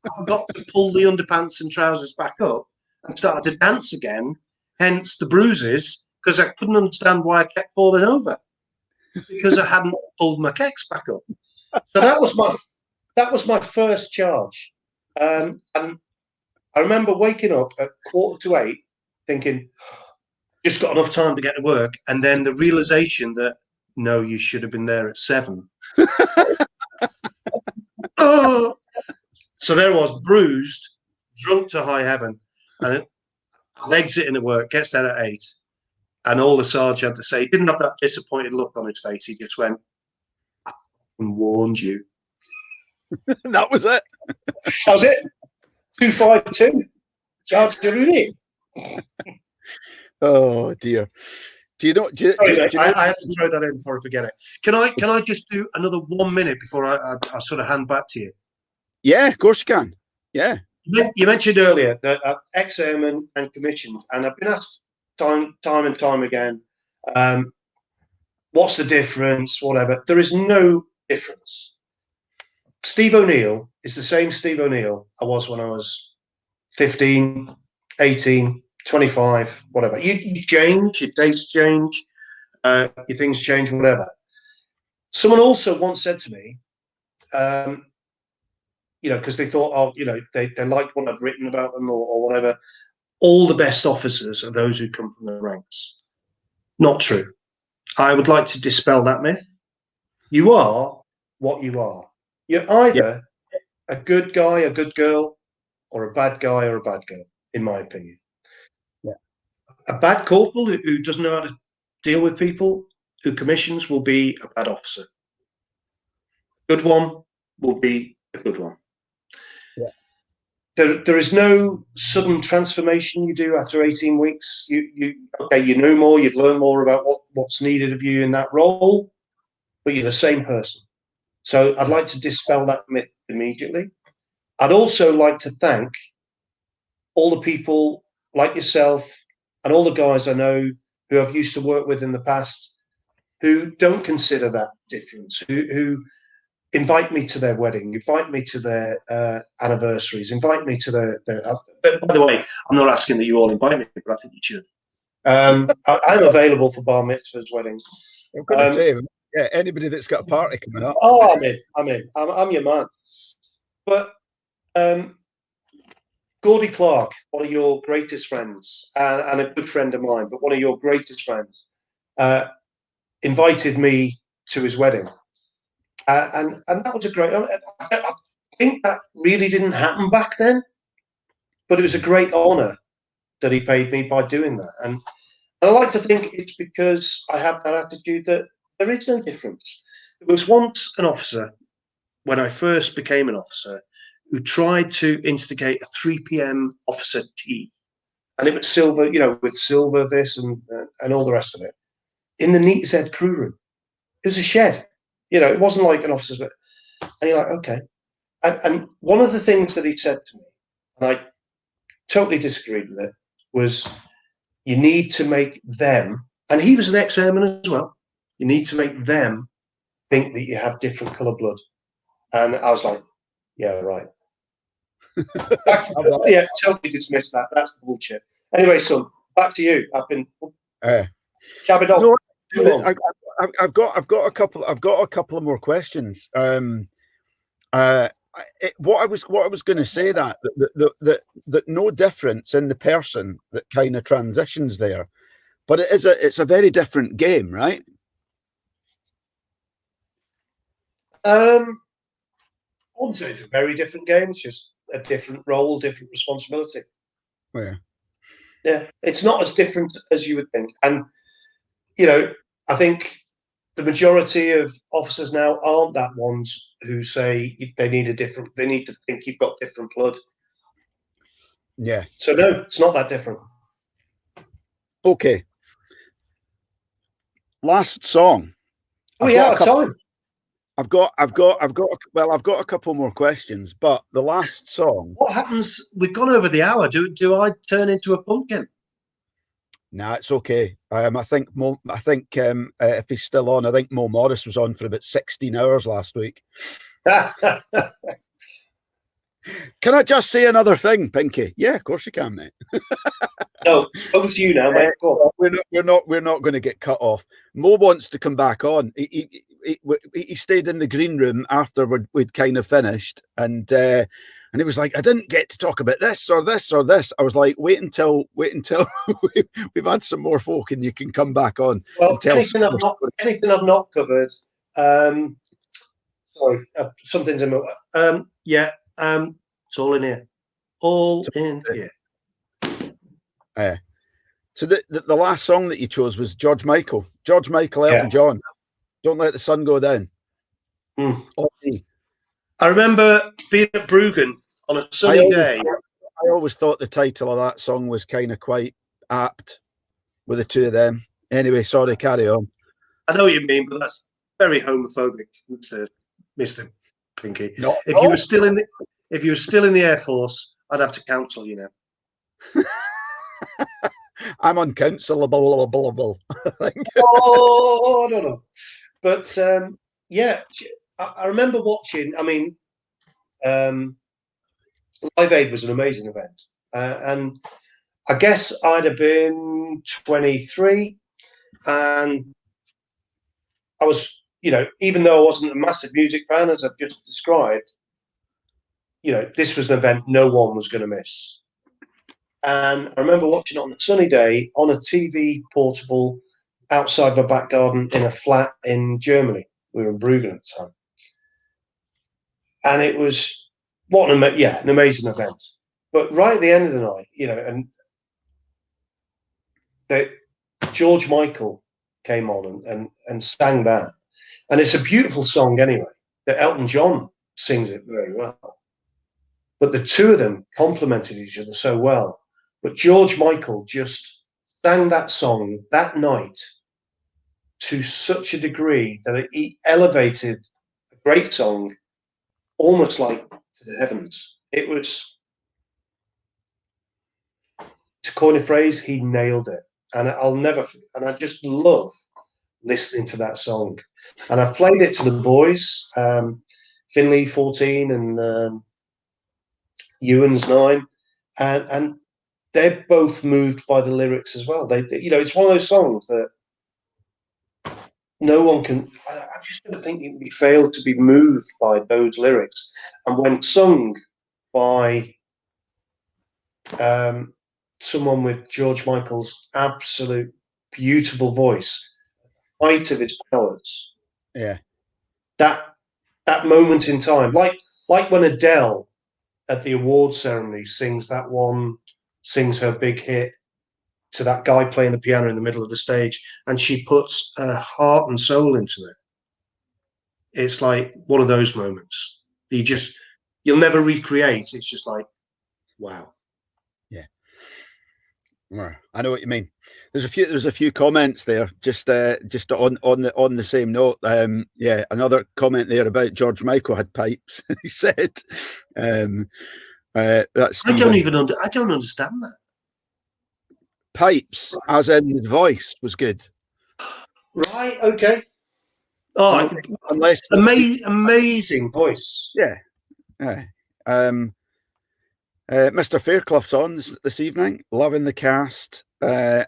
I forgot to pull the underpants and trousers back up and started to dance again, hence the bruises, because I couldn't understand why I kept falling over, because I hadn't pulled my kecks back up. So that was my first charge. And I remember waking up at 7:45, thinking, just got enough time to get to work. And then the realization that, no, you should have been there at 7. Oh! So there I was, bruised, drunk to high heaven. And I legs it into work, gets there at 8. And all the sergeant had to say, he didn't have that disappointed look on his face. He just went, I warned you. That was it. That was it. 252. Charge Rooney. Oh dear. Do you know? I had to throw that in before I forget it. Can I just do another 1 minute before I sort of hand back to you? Yeah, of course you can. Yeah. You mentioned earlier that ex-airman and commissioned, and I've been asked time and time again, what's the difference? Whatever. There is no difference. Steve O'Neill is the same Steve O'Neill I was when I was 15, 18, 25, whatever. You change, your tastes change, your things change, whatever. Someone also once said to me, because they thought, they liked what I'd written about them or whatever. All the best officers are those who come from the ranks. Not true. I would like to dispel that myth. You are what you are. You're either a good guy, a good girl, or a bad guy or a bad girl, in my opinion. Yeah. A bad corporal who doesn't know how to deal with people, who commissions, will be a bad officer. A good one will be a good one. Yeah. There is no sudden transformation you do after 18 weeks. You know more, you've learned more about what's needed of you in that role, but you're the same person. So I'd like to dispel that myth immediately. I'd also like to thank all the people like yourself and all the guys I know who I've used to work with in the past who don't consider that difference, who invite me to their wedding, invite me to their anniversaries, invite me to their by the way, I'm not asking that you all invite me, but I think you should. I'm available for bar mitzvahs, weddings. I'm going to say, yeah, anybody that's got a party coming up. Oh, I'm in. I'm your man. But Gordy Clark, one of your greatest friends, and a good friend of mine, but one of your greatest friends, invited me to his wedding. And that was a great. I think that really didn't happen back then, but it was a great honour that he paid me by doing that. And I like to think it's because I have that attitude that there is no difference. There was once an officer, when I first became an officer, who tried to instigate a 3 p.m. officer tea, and it was silver, with silver this and all the rest of it, in the Neat Z crew room. It was a shed. It wasn't like an officer's, and you're like, okay. And one of the things that he said to me, and I totally disagreed with it, was you need to make them, and he was an ex-airman as well, you need to make them think that you have different colour blood. And I was like, yeah, right. Yeah, totally dismissed that. That's bullshit. Anyway, son, back to you. I've been jabbing off. No, I've got a couple of more questions. What I was going to say that no difference in the person that kind of transitions there, but it's a very different game, right? I wouldn't say it's a very different game. It's just a different role, different responsibility. Yeah, it's not as different as you would think. And I think the majority of officers now aren't that ones who say they need to think you've got different blood. Yeah. So no, it's not that different. Okay. Last song. We out of time. I've got a couple more questions, but the last song. What happens? We've gone over the hour. Do I turn into a pumpkin? Nah, it's okay. I think if he's still on, I think Mo Morris was on for about 16 hours last week. Can I just say another thing, Pinky? Yeah, of course you can, mate. No, over to you now, mate. Go on. We're not going to get cut off. Mo wants to come back on. He stayed in the green room after we'd kind of finished, and he was like, "I didn't get to talk about this or this or this." I was like, "Wait until we've had some more folk, and you can come back on." Well, and tell anything I've not covered. Sorry, something's in my. Yeah. It's all in here. All in here. So the last song that you chose was George Michael, Elton John. Don't Let the Sun Go Down. Mm. I remember being at Bruggen on a sunny day. I always thought the title of that song was kind of quite apt with the two of them. Anyway, sorry, carry on. I know what you mean, but that's very homophobic, Mr. Pinky. If you were still in the Air Force, I'd have to counsel you now. I'm uncounselable. Oh, no. But yeah, I remember watching. I mean, Live Aid was an amazing event, and I guess I'd have been 23, and I was, even though I wasn't a massive music fan, as I've just described, this was an event no one was going to miss. And I remember watching it on a sunny day on a TV portable outside my back garden in a flat in Germany. We were in Bruggen at the time. And it was an amazing event. But right at the end of the night, and George Michael came on and sang that. And it's a beautiful song anyway, that Elton John sings it very well. But the two of them complemented each other so well. But George Michael just sang that song that night to such a degree that he elevated a great song almost like to the heavens. It was, to coin a phrase, he nailed it. And I just love listening to that song. And I've played it to the boys, Finley 14 and Ewan's 9, and they're both moved by the lyrics as well. It's one of those songs that no one can. I just don't think it can be failed to be moved by those lyrics. And when sung by someone with George Michael's absolute beautiful voice, height of its powers, that moment in time, like when Adele at the awards ceremony sings her big hit to that guy playing the piano in the middle of the stage, and she puts her heart and soul into it. It's like one of those moments you'll never recreate. It's just like, wow. Yeah, I know what you mean. There's a few comments there, just on the same note. Another comment there about George Michael had pipes. He said, "That's I don't understand that." Pipes, as in his voice, was good. Right. Okay. Oh, unless amazing voice. Yeah. Mr. Fairclough's on this evening, loving the cast, Mo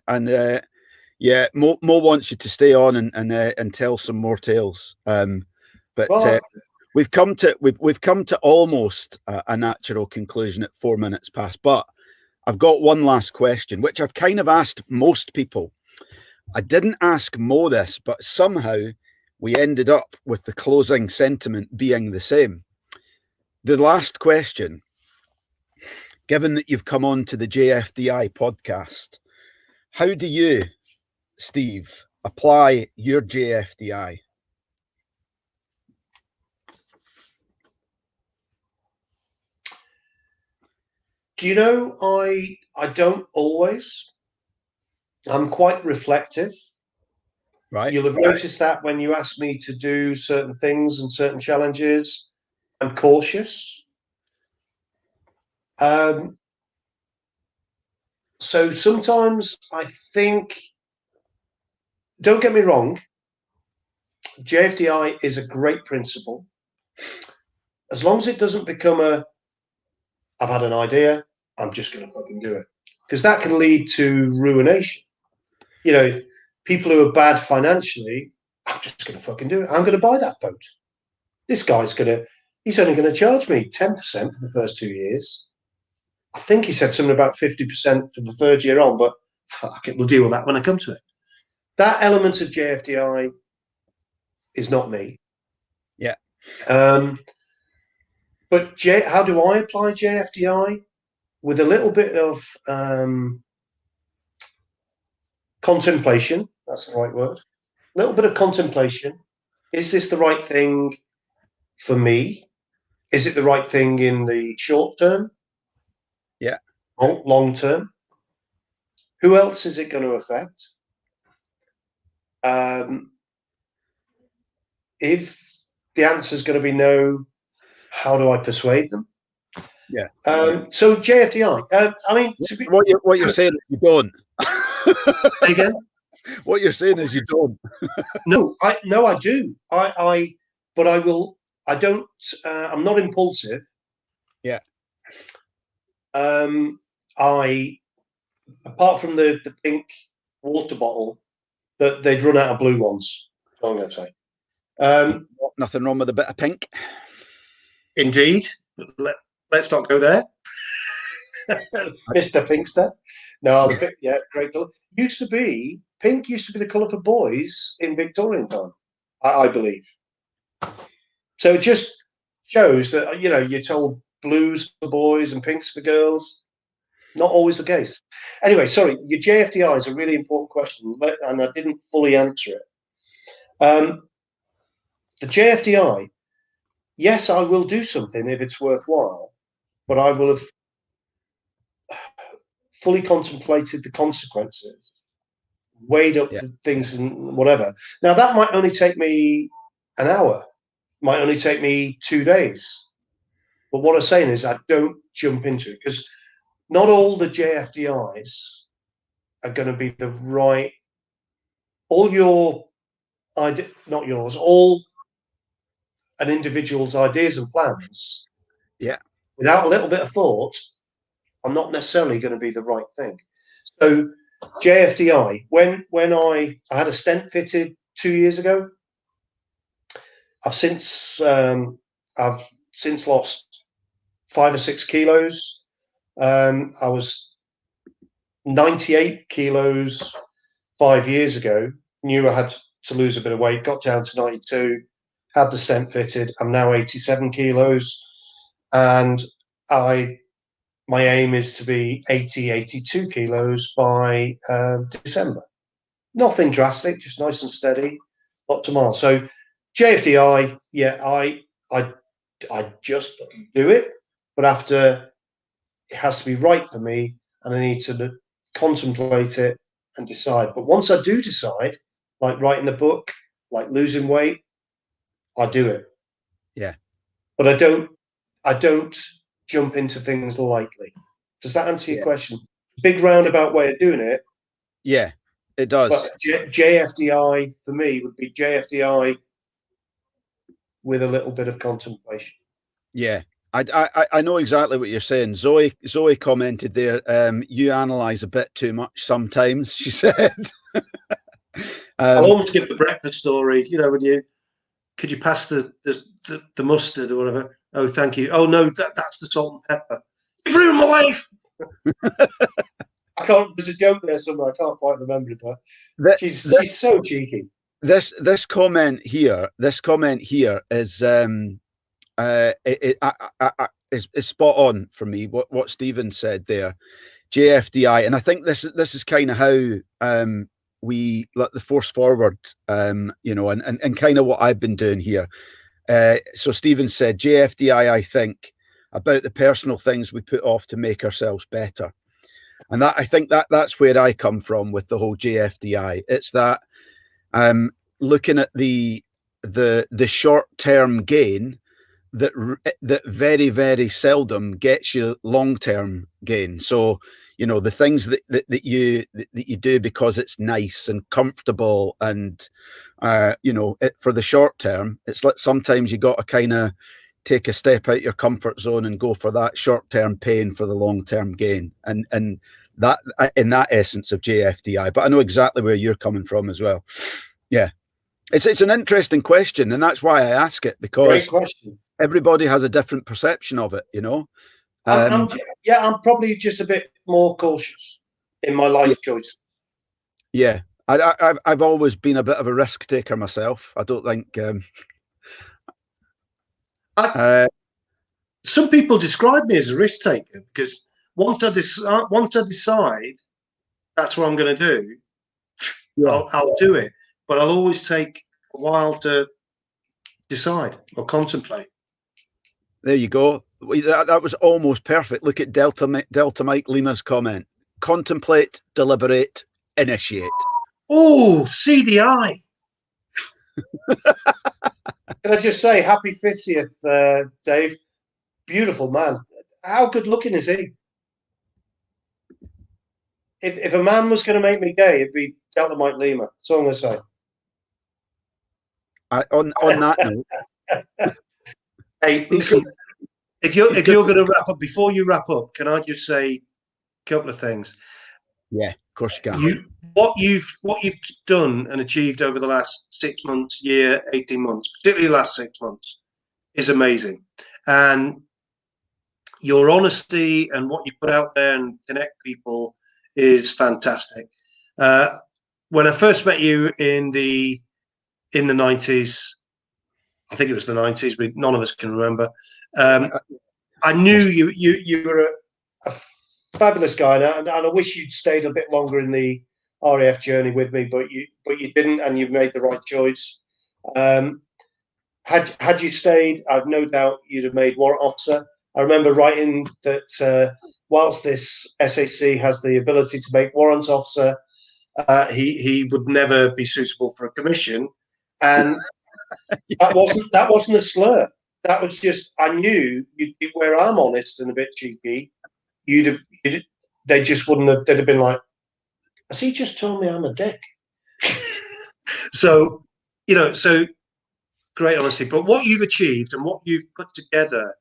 wants you to stay on and tell some more tales. We've come to almost a natural conclusion at 4 minutes past. But I've got one last question, which I've kind of asked most people. I didn't ask Mo this, but somehow we ended up with the closing sentiment being the same. The last question. Given that you've come on to the JFDI podcast, how do you, Steve, apply your JFDI? Do you know, I don't always. I'm quite reflective. Right. You'll have noticed that when you ask me to do certain things and certain challenges, I'm cautious. So sometimes I think, don't get me wrong, JFDI is a great principle. As long as it doesn't become I've had an idea, I'm just going to fucking do it. Because that can lead to ruination. You know, people who are bad financially, I'm just going to fucking do it. I'm going to buy that boat. This guy's he's only going to charge me 10% for the first 2 years. I think he said something about 50% for the third year on, but fuck it, we'll deal with that when I come to it. That element of JFDI is not me. Yeah. But how do I apply JFDI? With a little bit of contemplation. That's the right word. A little bit of contemplation. Is this the right thing for me? Is it the right thing in the short term? Yeah. Long term? Who else is it going to affect? If the answer is going to be no, how do I persuade them? Yeah. So JFDI. I mean, what you're saying is you don't. Again? What you're saying is you don't. No, I do. But I will. I don't. I'm not impulsive. Yeah. Apart from the pink water bottle, that they'd run out of blue ones. I'm going to say. Nothing wrong with a bit of pink. Indeed. Let's not go there. Mr. Pinkster. No, yeah, great colour. Pink used to be the colour for boys in Victorian time, I believe. So it just shows that, you're told blues for boys and pinks for girls. Not always the case. Anyway, sorry, your JFDI is a really important question, and I didn't fully answer it. The JFDI, yes, I will do something if it's worthwhile, but I will have fully contemplated the consequences, weighed up the things and whatever. Now, that might only take me an hour, might only take me 2 days. But what I'm saying is I don't jump into it, because not all the JFDIs are going to be the right. All an individual's ideas and plans, without a little bit of thought, are not necessarily going to be the right thing. So JFDI, when I had a stent fitted 2 years ago, I've since lost 5 or 6 kilos. I was 98 kilos 5 years ago. Knew I had to lose a bit of weight. Got down to 92. Had the stent fitted. I'm now 87 kilos, and my aim is to be 82 kilos by December. Nothing drastic, just nice and steady, lot to miles. So JFDI, yeah, I just do it, but after it has to be right for me, and I need to contemplate it and decide. But once I do decide, like writing the book, like losing weight, I do it. Yeah. But I don't jump into things lightly. Does that answer your question? Big roundabout way of doing it. Yeah, it does. But JFDI for me would be JFDI with a little bit of contemplation. Yeah. I know exactly what you're saying. Zoe commented there, you analyze a bit too much sometimes, she said. I'll always give the breakfast story, when could you pass the mustard or whatever? Oh, thank you. Oh no, that's the salt and pepper. You've ruined my life. I can't. There's a joke there somewhere. I can't quite remember it, but she's so cheeky. This comment here is is spot on for me. What Stephen said there, JFDI, and I think this is kind of how we let the force forward, and kind of what I've been doing here. So Stephen said JFDI, I think about the personal things we put off to make ourselves better. And I think that's where I come from with the whole JFDI. It's that looking at the short term gain that very, very seldom gets you long term gain. So, you know, the things that you do because it's nice and comfortable, and you know, for the short term, it's like sometimes you got to kind of take a step out your comfort zone and go for that short term pain for the long term gain, and that in that essence of JFDI. But I know exactly where you're coming from as well. Yeah, it's an interesting question, and that's why I ask it, Great because question. everybody has a different perception of it, you know. I'm probably just a bit more cautious in my Yeah, life choice. yeah. I've always been a bit of a risk taker myself. I don't think. Some people describe me as a risk taker because once I decide that's what I'm going to do, Yeah. I'll do it. But I'll always take a while to decide or contemplate. There you go. That was almost perfect. Look at Delta Mike Lima's comment: contemplate, deliberate, initiate. Oh, CDI. Can I just say, happy 50th, Dave? Beautiful man. How good looking is he? If a man was going to make me gay, it'd be Delta Mike Lima. That's all I'm going to say. On that note, Hey, listen. If you're going to wrap up, before you wrap up, can I just say a couple of things? Yeah, of course you can. What you've done and achieved over the last 6 months, year, 18 months, particularly the last 6 months, is amazing. And your honesty and what you put out there and connect people is fantastic. When I first met you in the 90s, I think it was the 90s, but none of us can remember. I knew you were a fabulous guy, and I wish you'd stayed a bit longer in the RAF journey with me, but you didn't, and you made the right choice. Had you stayed, I've no doubt you'd have made warrant officer. I remember writing that whilst this SAC has the ability to make warrant officer, he would never be suitable for a commission, and that wasn't a slur. That was just, I knew you'd be, where I'm honest and a bit cheeky, they just wouldn't have. They'd have been like, "Has he just told me I'm a dick?" So, so great honesty. But what you've achieved and what you've put together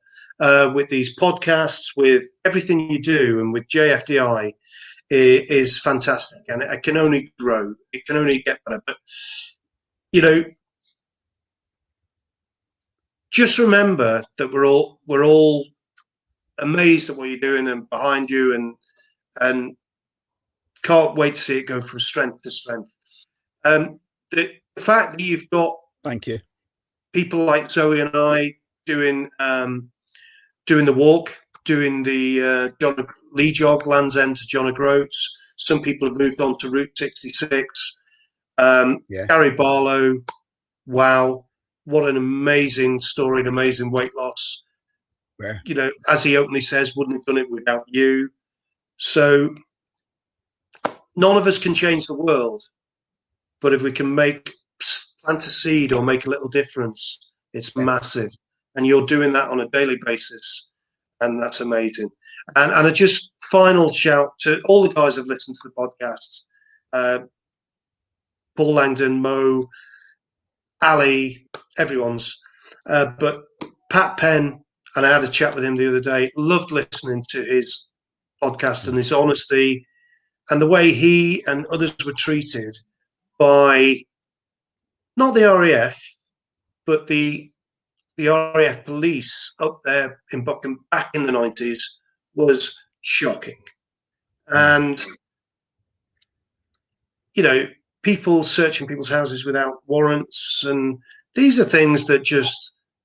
with these podcasts, with everything you do, and with JFDI is fantastic, and it can only grow. It can only get better. But just remember that we're all amazed at what you're doing and behind you, and can't wait to see it go from strength to strength. The fact that you've got thank you people like Zoe and I doing the walk, doing the John Lee jog, Land's End to John O'Groats. Some people have moved on to Route 66. Gary Barlow, wow, what an amazing story, an amazing weight loss. Yeah. As he openly says, wouldn't have done it without you. So none of us can change the world, but if we can plant a seed or make a little difference, it's massive. And you're doing that on a daily basis, and that's amazing. And a just final shout to all the guys who've listened to the podcasts, Paul Langdon, Mo, Ali, everyone's. But Pat Penn, and I had a chat with him the other day, loved listening to his podcast and his honesty and the way he and others were treated by not the RAF, but the RAF police up there in Buckingham back in the 90s was shocking. And, people searching people's houses without warrants. And these are things that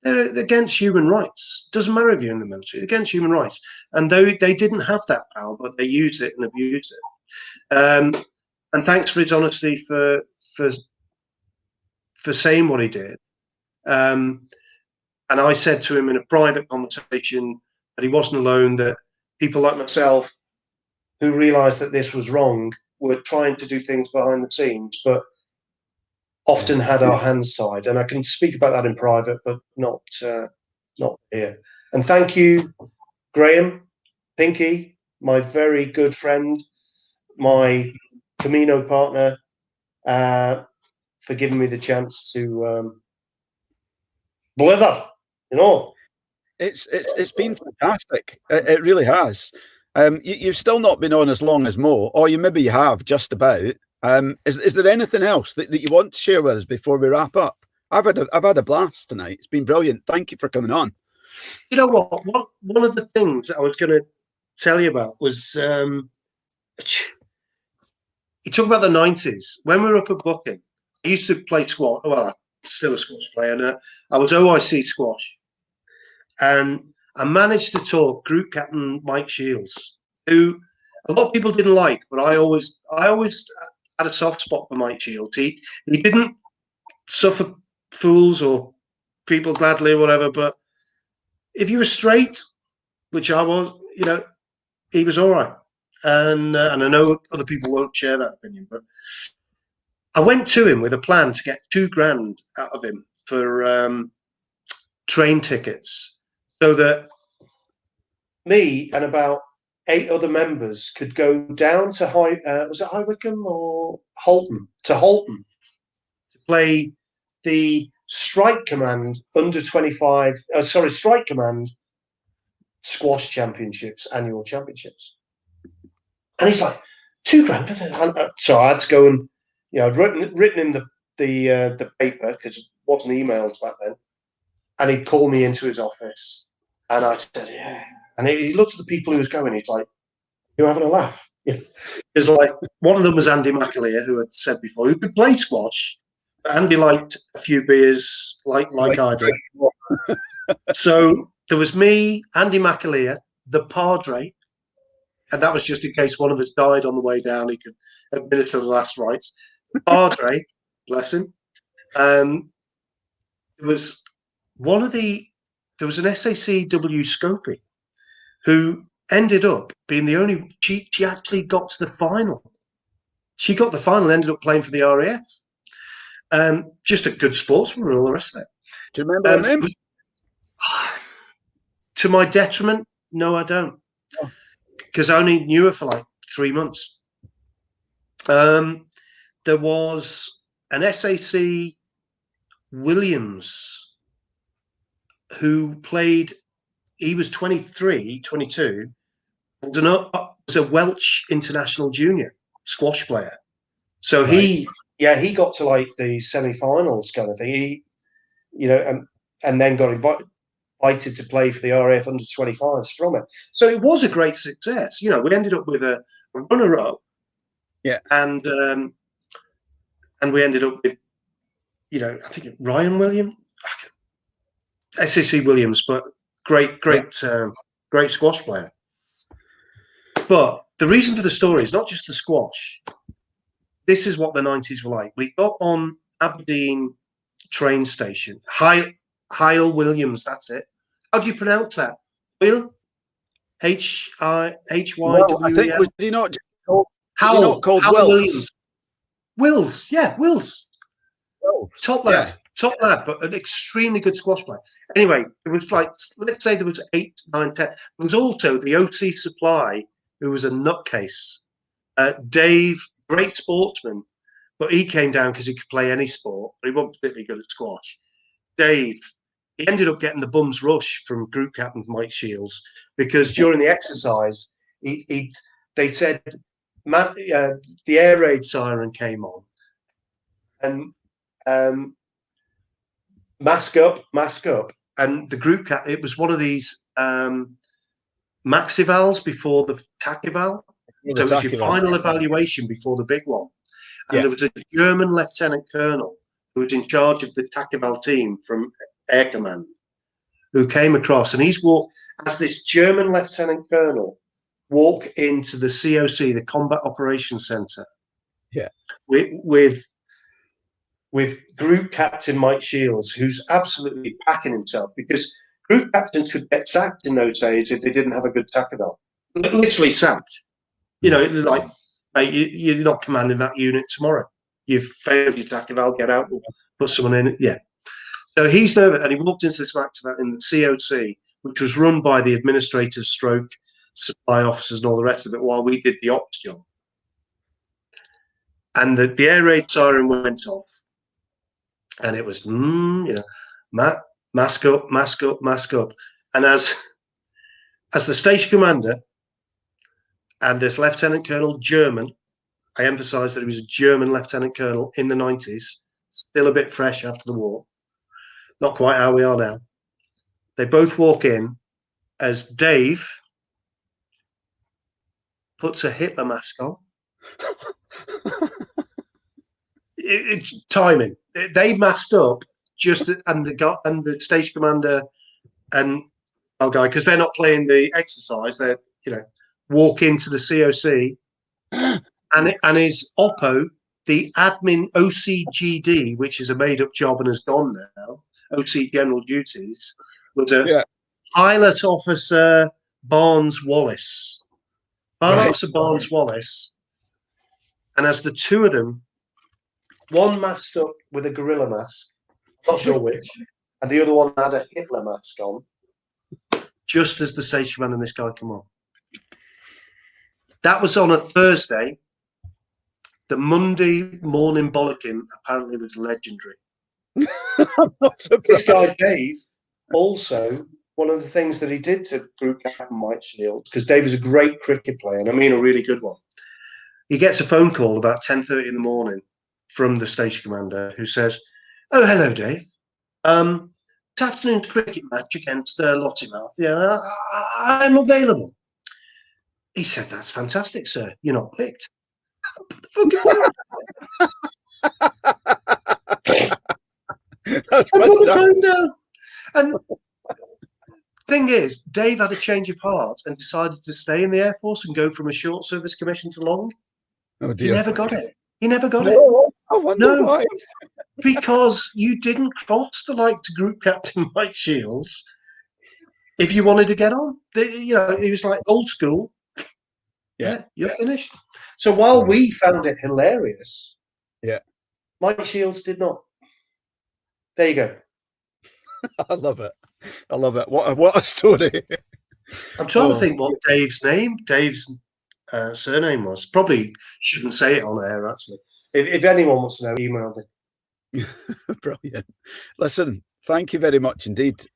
they're against human rights. Doesn't matter if you're in the military, against human rights. And they didn't have that power, but they used it and abused it. And thanks for his honesty for saying what he did. And I said to him in a private conversation that he wasn't alone, that people like myself who realised that this was wrong were trying to do things behind the scenes. But often had our hands tied, and I can speak about that in private, but not here. And thank you, Graham, Pinky, my very good friend, my Camino partner, for giving me the chance to blither. It's been fantastic. It really has. You've still not been on as long as Mo, or maybe you have just about. Is there anything else that you want to share with us before we wrap up? I've had a blast tonight. It's been brilliant. Thank you for coming on. You know what? One of the things I was going to tell you about was you talk about the 90s. When we were up at Bucking, I used to play squash. Well, I'm still a squash player, and I was OIC squash. And I managed to talk group captain Mike Shields, who a lot of people didn't like, but I always had a soft spot for Mike Shields. He didn't suffer fools or people gladly or whatever, but if you were straight, which I was, he was all right. And I know other people won't share that opinion, but I went to him with a plan to get $2,000 out of him for train tickets, so that me and about 8 other members could go down to was it High Wycombe or Holton? To Holton to play the Strike Command Strike Command squash championships, annual championships. And he's like, $2,000 for that. So I had to go and, I'd written in the paper, because it wasn't emailed back then. And he'd call me into his office, and I said, yeah. And he looked at the people who was going. He's like, "You're having a laugh." It's like, one of them was Andy McAleer, who had said before, who could play squash. But Andy liked a few beers, like I did. So there was me, Andy McAleer, the Padre, and that was just in case one of us died on the way down. He could administer the last rites. Padre, bless him. It was there was an SACW Scopy who ended up being the only, she actually got to the final. She got the final and ended up playing for the RAF. Just a good sportsman and all the rest of it. Do you remember her name? To my detriment, no, I don't. Because I only knew her for like 3 months. There was an SAC Williams who played, he was 23, 22, was a Welsh international junior squash player. So right. he got to like the semi-finals kind of thing. And then got invited to play for the RAF under 25s from it. So it was a great success. We ended up with a runner-up. Yeah. And we ended up with, I think Ryan Williams, SAC Williams, but great squash player. But the reason for the story is not just the squash. This is what the 90s were like. We got on Aberdeen train station. Hyle Williams, that's it. How do you pronounce that? Will? Hyhywl. I think, was he not called Howell Wills? Williams. Wills, yeah, Wills. Top lad. Yeah. Top lad, but an extremely good squash player. Anyway, it was like, let's say there was 8, 9, 10. There was also the OC Supply, who was a nutcase. Dave, great sportsman, but he came down because he could play any sport, but he wasn't particularly good at squash. Dave, he ended up getting the bum's rush from group captain Mike Shields, because during the exercise, they said the air raid siren came on, and mask up, and the group cap. It was one of these maxivals before the tachyval. So it was your final evaluation before the big one. And there was a German lieutenant colonel who was in charge of the tachyval team from Air Command, who came across, and he's walked as this German lieutenant colonel walk into the COC, the Combat Operations Center. Yeah. With Group Captain Mike Shields, who's absolutely packing himself, because group captains could get sacked in those days if they didn't have a good tachyval. Literally sacked. Like, mate, you're not commanding that unit tomorrow. you've failed your tachyval, get out, we'll put someone in. Yeah. So he's nervous, and he walked into this activate in the COC, which was run by the administrators, stroke supply officers, and all the rest of it, while we did the ops job. And the air raid siren went off, and it was, mask up, mask up, mask up. And as the station commander and this Lieutenant Colonel German, I emphasise that he was a German Lieutenant Colonel in the 90s, still a bit fresh after the war, not quite how we are now. They both walk in as Dave puts a Hitler mask on. It's timing. They masked up and the station commander and guy, because they're not playing the exercise. They're walk into the COC and his oppo, the admin OCGD, which is a made up job and has gone now. OC General Duties was a pilot officer Barnes Wallace. Officer Barnes Wallace, and as the two of them, one masked up with a gorilla mask, not sure which, and the other one had a Hitler mask on, just as the station man and this guy come on. That was on a Thursday. The Monday morning bollocking apparently was legendary. This guy, Dave, also, one of the things that he did to Group Captain Mike Shields, because Dave is a great cricket player, and I mean a really good one. He gets a phone call about 10:30 in the morning from the station commander who says, "Oh, hello, Dave. This afternoon's cricket match against Lottymouth. Yeah, I'm available." He said, "That's fantastic, sir. You're not picked." Put the phone down. And thing is, Dave had a change of heart and decided to stay in the Air Force and go from a short service commission to long. Oh dear. He never got it. I wonder why. Because you didn't cross the like to Group Captain Mike Shields if you wanted to get on. He was like old school. Yeah, you're finished. So while we found it hilarious, Mike Shields did not. There you go. I love it. What a story. I'm trying to think what Dave's surname was. Probably shouldn't say it on air, actually. If anyone wants to know, email me. Brilliant. Listen, thank you very much indeed.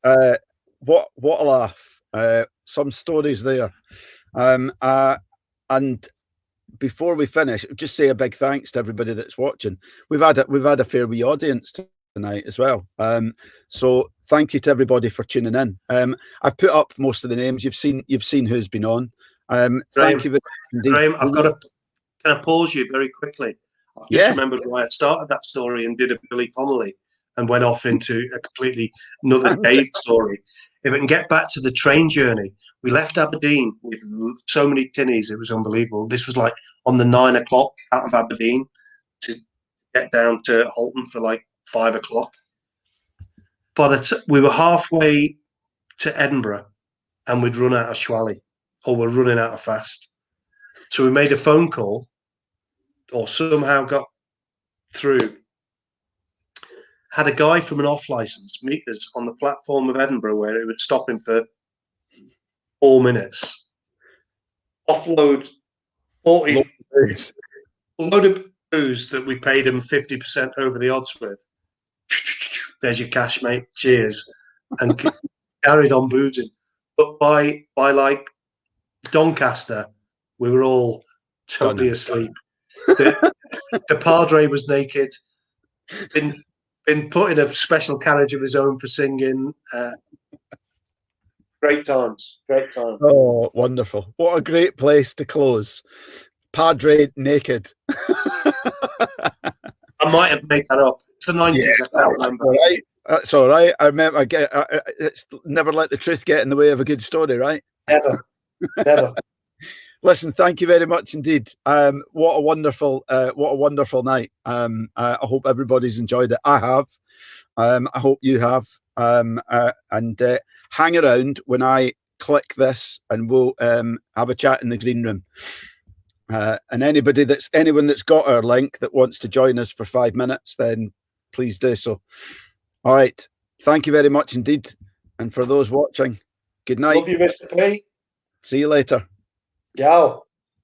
What a laugh. Some stories there. And before we finish, just say a big thanks to everybody that's watching. We've had a fair wee audience tonight as well. So thank you to everybody for tuning in. I've put up most of the names. You've seen who's been on. Thank you very much indeed. Graham, can I pause you very quickly? I've just remembered why I started that story and did a Billy Connolly and went off into a completely another Dave story. If I can get back to the train journey, we left Aberdeen with so many tinnies, it was unbelievable. This was like on the 9 o'clock out of Aberdeen to get down to Halton for like 5 o'clock. We were halfway to Edinburgh and we'd run out of Schwally, or we're running out of fast. So we made a phone call, or somehow got through, had a guy from an off license meet us on the platform of Edinburgh where it would stop him for 4 minutes. Offload 40 load of booze that we paid him 50% over the odds with. There's your cash, mate. Cheers. And carried on boozing. But by like Doncaster, we were all totally asleep. The padre was naked. Been put in a special carriage of his own for singing. Great times. Oh, wonderful. What a great place to close. Padre naked. I might have made that up. It's the 90s. I can't remember. All right. That's all right. I remember. It's never let the truth get in the way of a good story, right? Never. Listen, thank you very much indeed. What a wonderful night. I hope everybody's enjoyed it. I have. I hope you have. And hang around when I click this, and we'll have a chat in the green room. And anyone that's got our link that wants to join us for 5 minutes, then please do so. All right. Thank you very much indeed. And for those watching, good night. Love you, Mr. P. See you later. Ciao.